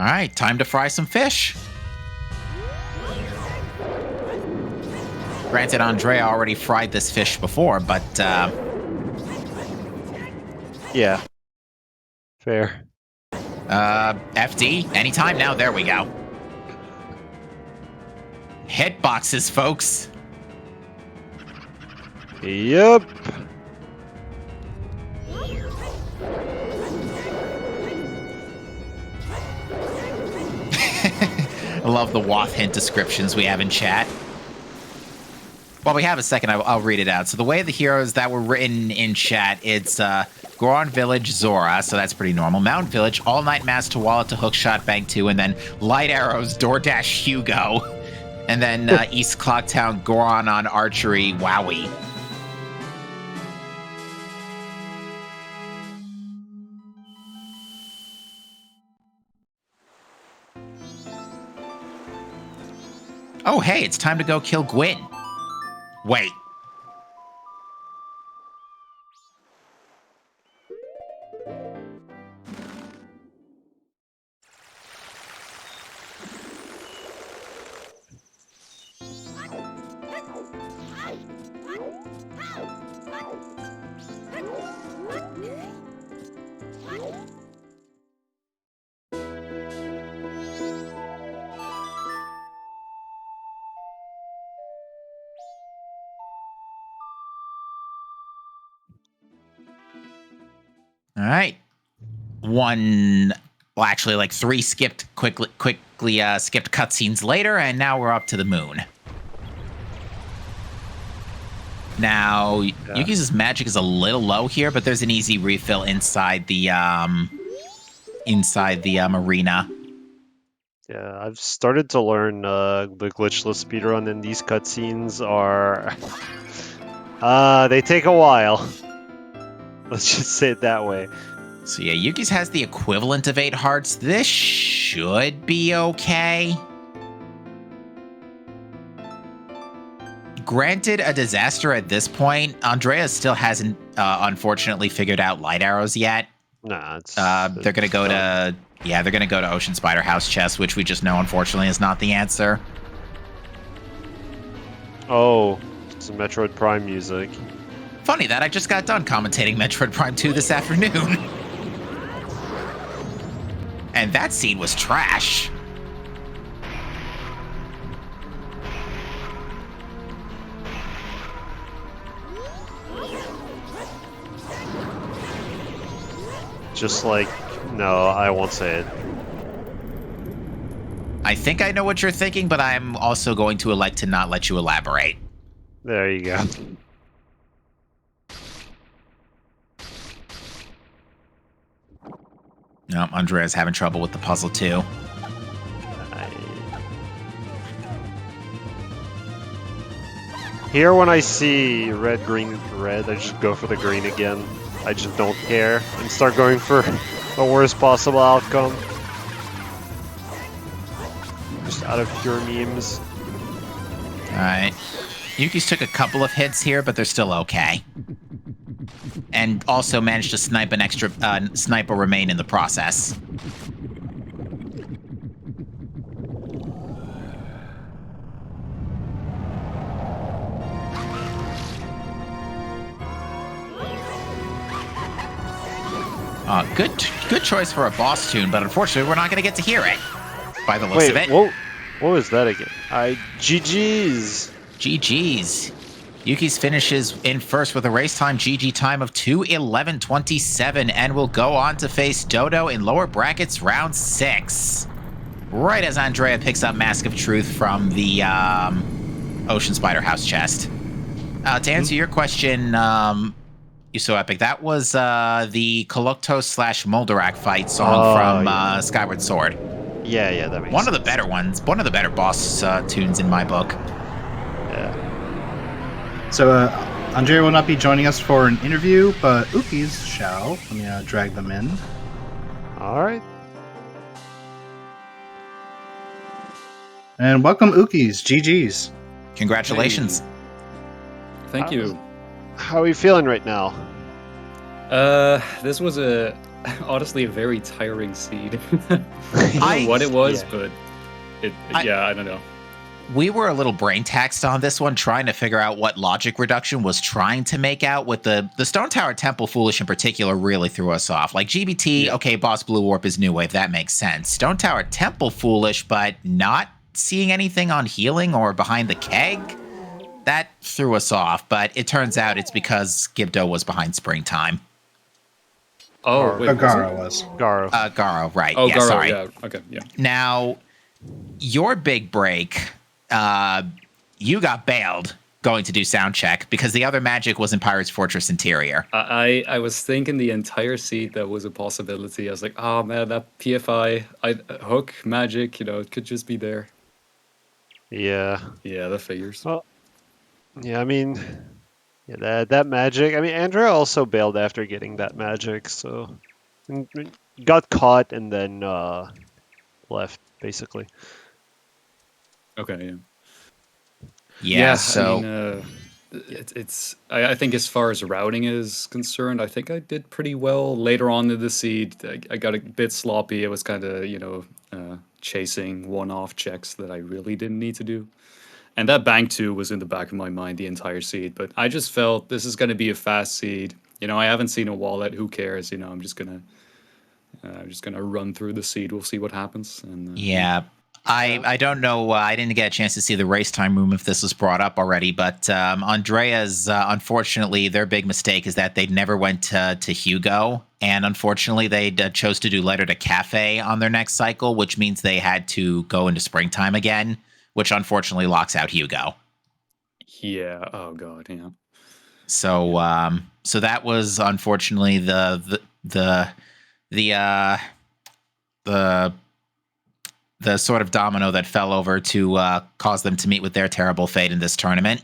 All right, time to fry some fish. Granted, Andrea already fried this fish before, but yeah, fair. FD, anytime now. There we go. Hitboxes, folks. Yep. I love the Wath hint descriptions we have in chat. While we have a second, I'll read it out. So the way the heroes that were written in chat, it's Goron Village, Zora, so that's pretty normal. Mountain Village, All Night Mass, Tawala to Hookshot, Bank 2, and then Light Arrows, DoorDash, Hugo. And then East Clocktown, Goron on Archery, Wowie. Oh, hey, it's time to go kill Gwyn. Wait. All right. Actually, like 3 quickly skipped cutscenes later, and now we're up to the moon. Now, Ukkiez' magic is a little low here, but there's an easy refill inside the arena. Yeah, I've started to learn the glitchless speedrun, and these cutscenes are... they take a while. Let's just say it that way. So yeah, Ukkiez has the equivalent of 8 hearts. This should be okay. Granted, a disaster at this point. Andrea still hasn't, unfortunately, figured out light arrows yet. Nah, it's... they're gonna go to... Yeah, they're gonna go to Ocean Spider House Chest, which we just know, unfortunately, is not the answer. Oh, it's a Metroid Prime music. Funny that I just got done commentating Metroid Prime 2 this afternoon. And that scene was trash. Just like... No, I won't say it. I think I know what you're thinking, but I'm also going to elect to not let you elaborate. There you go. No, Andrea's having trouble with the puzzle too. Here when I see red, green, red, I just go for the green again. I just don't care and start going for the worst possible outcome. Just out of pure memes. Alright. Ukkiez took a couple of hits here, but they're still okay. And also managed to snipe an extra snipe a remain in the process. Good choice for a boss tune, but unfortunately we're not going to get to hear it. By the looks of it. What was that again? GG's. GG's. Ukkiez finishes in first with a race time GG time of 2:11.27 and will go on to face Dodo in lower brackets round 6. Right as Andrea picks up Mask of Truth from the Ocean Spider House chest. To answer your question, You So Epic, that was the Koloktos / Moldarak fight song from Skyward Sword. Yeah, that makes one sense. of the better ones. One of the better boss tunes in my book. Yeah. So, Andrea will not be joining us for an interview, but Ukkiez shall. Let me drag them in. All right. And welcome, Ukkiez. GG's. Congratulations. Thank you. How are you feeling right now? This was honestly a very tiring seed. I don't know what it was, but I don't know. We were a little brain taxed on this one, trying to figure out what logic reduction was trying to make out. With the Stone Tower Temple Foolish in particular really threw us off. Like GBT, okay, Boss Blue Warp is New Wave, that makes sense. Stone Tower Temple Foolish, but not seeing anything on healing or behind the keg, that threw us off. But it turns out it's because Gibdo was behind Springtime. Oh, wait, Garo was. Garo, right. Oh, yeah, Garo, sorry. yeah, okay, yeah. Now, your big break, you got bailed going to do sound check because the other magic was in Pirate's Fortress Interior. I was thinking the entire seed that was a possibility. I was like, oh man, that PFI hook magic, it could just be there. Yeah. Yeah, that figures. Well, yeah, I mean, that magic. I mean, Andrea also bailed after getting that magic, so got caught and then left basically. Okay, Yeah, so I mean, I think as far as routing is concerned, I think I did pretty well. Later on in the seed, I got a bit sloppy. It was kind of, chasing one-off checks that I really didn't need to do. And that bank 2 was in the back of my mind the entire seed, but I just felt this is going to be a fast seed. I haven't seen a wallet. Who cares? I'm just gonna run through the seed. We'll see what happens. And yeah. I don't know. I didn't get a chance to see the race time room if this was brought up already, but Andrea's, unfortunately, their big mistake is that they never went to Hugo, and unfortunately, they chose to do Letter to Cafe on their next cycle, which means they had to go into Springtime again, which unfortunately locks out Hugo. Yeah. Oh God. Yeah. So, so that was unfortunately the sort of domino that fell over to cause them to meet with their terrible fate in this tournament.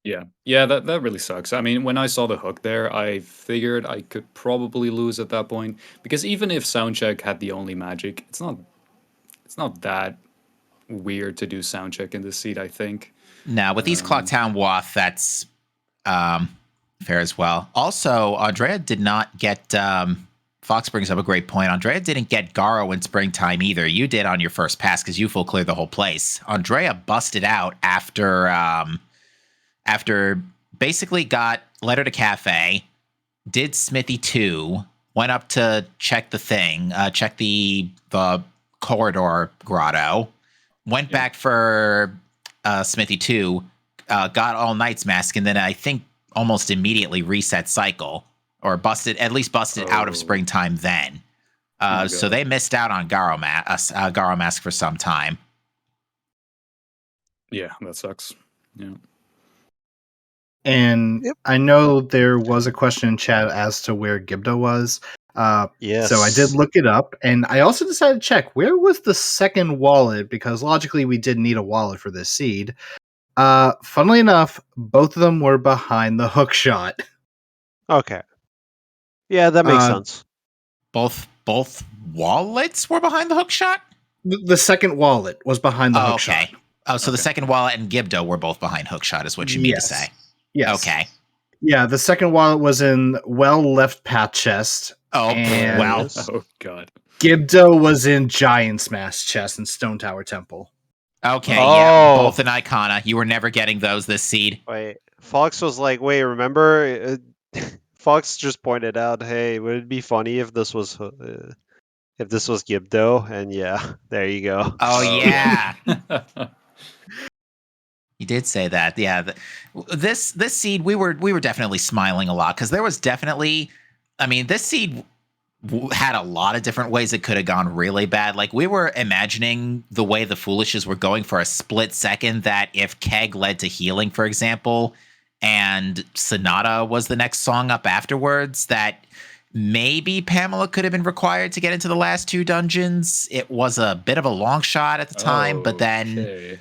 Yeah, that really sucks. I mean, when I saw the hook there, I figured I could probably lose at that point because even if Soundcheck had the only magic, it's not that weird to do Soundcheck in this seed, I think. Now, with these Clocktown Wath, that's fair as well. Also, Andrea did not get... Fox brings up a great point. Andrea didn't get Garo in Springtime either. You did on your first pass because you full cleared the whole place. Andrea busted out after basically got Letter to Cafe, did Smithy 2, went up to check the thing, check the corridor grotto, went back for Smithy 2, got All Night's Mask, and then I think almost immediately reset cycle. Or busted out of Springtime then. So they missed out on Garo Mask for some time. Yeah, that sucks. Yeah. And I know there was a question in chat as to where Gibdo was. Yes. So I did look it up, and I also decided to check where was the second wallet, because logically we did need a wallet for this seed. Funnily enough, both of them were behind the hook shot. Okay. Yeah, that makes sense. Both wallets were behind the hook shot? The second wallet was behind the hook shot. Oh, so the second wallet and Gibdo were both behind hook shot is what you mean to say. Yes. Okay. Yeah, the second wallet was in left path chest. Oh, well. Oh, God. Gibdo was in Giant's Mask chest and Stone Tower Temple. Okay, yeah, both in Icona. You were never getting those this seed. Wait, Fox was like, wait, remember... Fox just pointed out, hey, would it be funny if this was Gibdo? And yeah, there you go. Oh yeah, you did say that. Yeah, this seed we were definitely smiling a lot because there was definitely, I mean, this seed had a lot of different ways it could have gone really bad. Like we were imagining the way the Foolishes were going for a split second that if Keg led to healing, for example, and Sonata was the next song up afterwards, that maybe Pamela could have been required to get into the last 2 dungeons. It was a bit of a long shot at the time, but then,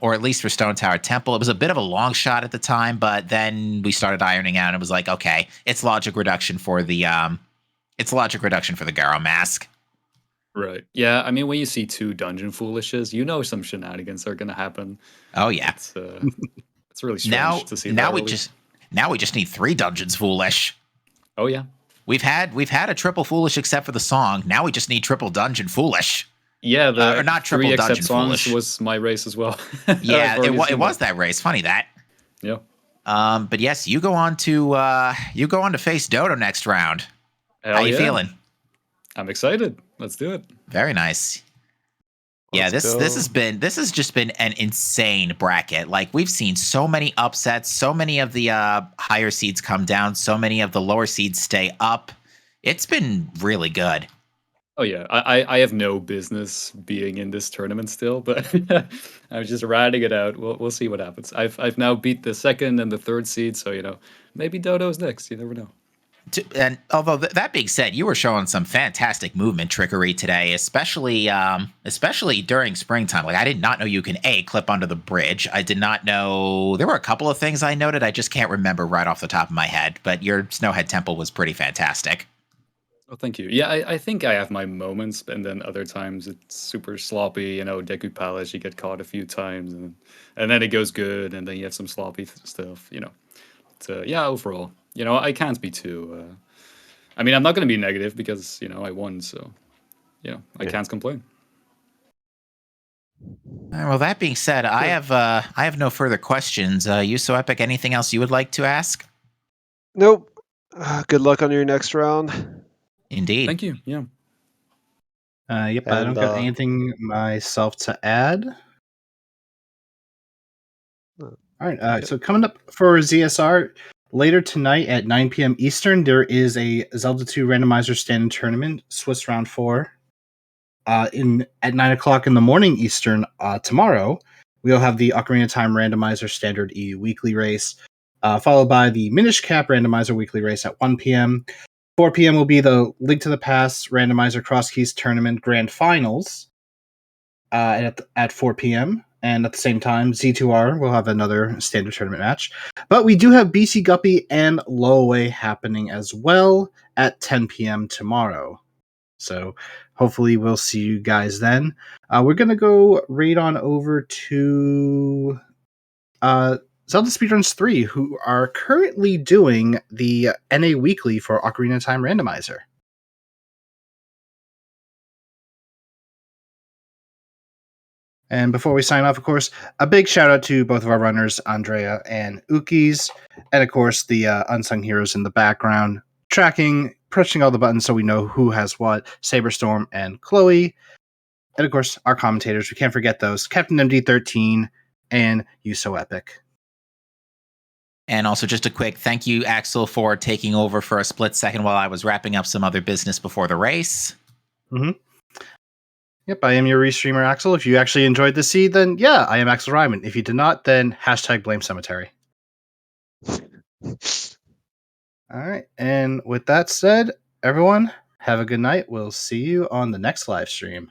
or at least for Stone Tower Temple, it was a bit of a long shot at the time, but then we started ironing out and it was like, okay, it's logic reduction for the Garo Mask. Right. Yeah, I mean, when you see 2 dungeon Foolishes, you know some shenanigans are going to happen. Oh, yeah. It's really strange to see that now we just need 3 dungeons Foolish. Oh yeah. We've had a triple foolish except for the song. Now we just need triple dungeon foolish. Yeah, the Or not 3 triple except dungeon songs foolish. was my race as well. Yeah, I've already it seen was that race. Funny that. Yeah. But yes, you go on to face Dodo next round. Hell How you yeah. feeling? I'm excited. Let's do it. Very nice. Yeah, Let's this go. has just been an insane bracket. Like we've seen so many upsets, so many of the higher seeds come down, so many of the lower seeds stay up. It's been really good. Oh yeah, I have no business being in this tournament still, but I'm just riding it out. We'll see what happens. I've now beat the second and the third seed, so maybe Dodo's next. You never know. And although that being said, you were showing some fantastic movement trickery today, especially during springtime. Like I did not know you can clip under the bridge. I did not know there were a couple of things I noted. I just can't remember right off the top of my head. But your Snowhead Temple was pretty fantastic. Oh, thank you. Yeah, I think I have my moments, and then other times it's super sloppy. Deku Palace, you get caught a few times, and then it goes good, and then you have some sloppy stuff. But yeah, overall, I can't be too. I mean, I'm not going to be negative because I won, so I can't complain. Well, that being said, I have no further questions. You so epic. Anything else you would like to ask? Nope. Good luck on your next round. Indeed. Thank you. Yeah. Yep, I don't And got anything myself to add. All right, yep. so coming up for ZSR later tonight at 9 p.m. Eastern, there is a Zelda 2 randomizer stand tournament, Swiss round 4. At 9 o'clock in the morning Eastern tomorrow, we'll have the Ocarina of Time randomizer standard EU weekly race, followed by the Minish Cap randomizer weekly race at 1 p.m. 4 p.m. will be the Link to the Past randomizer cross keys tournament grand finals at 4 p.m. And at the same time, Z2R will have another standard tournament match. But we do have BC Guppy and Lowaway happening as well at 10 p.m. tomorrow. So hopefully we'll see you guys then. We're going to go right on over to Zelda Speedruns 3, who are currently doing the NA Weekly for Ocarina of Time Randomizer. And before we sign off, of course, a big shout out to both of our runners, Andrea and Ukkiez, and of course the unsung heroes in the background, tracking, pushing all the buttons so we know who has what, Saberstorm and Chloe. And of course, our commentators, we can't forget those, Captain MD13 and You So Epic. And also just a quick thank you, Axel, for taking over for a split second while I was wrapping up some other business before the race. Mm-hmm. Yep, I am your restreamer, Axel. If you actually enjoyed the seed, then yeah, I am Axel Ryman. If you did not, then hashtag blame cemetery. All right, and with that said, everyone, have a good night. We'll see you on the next live stream.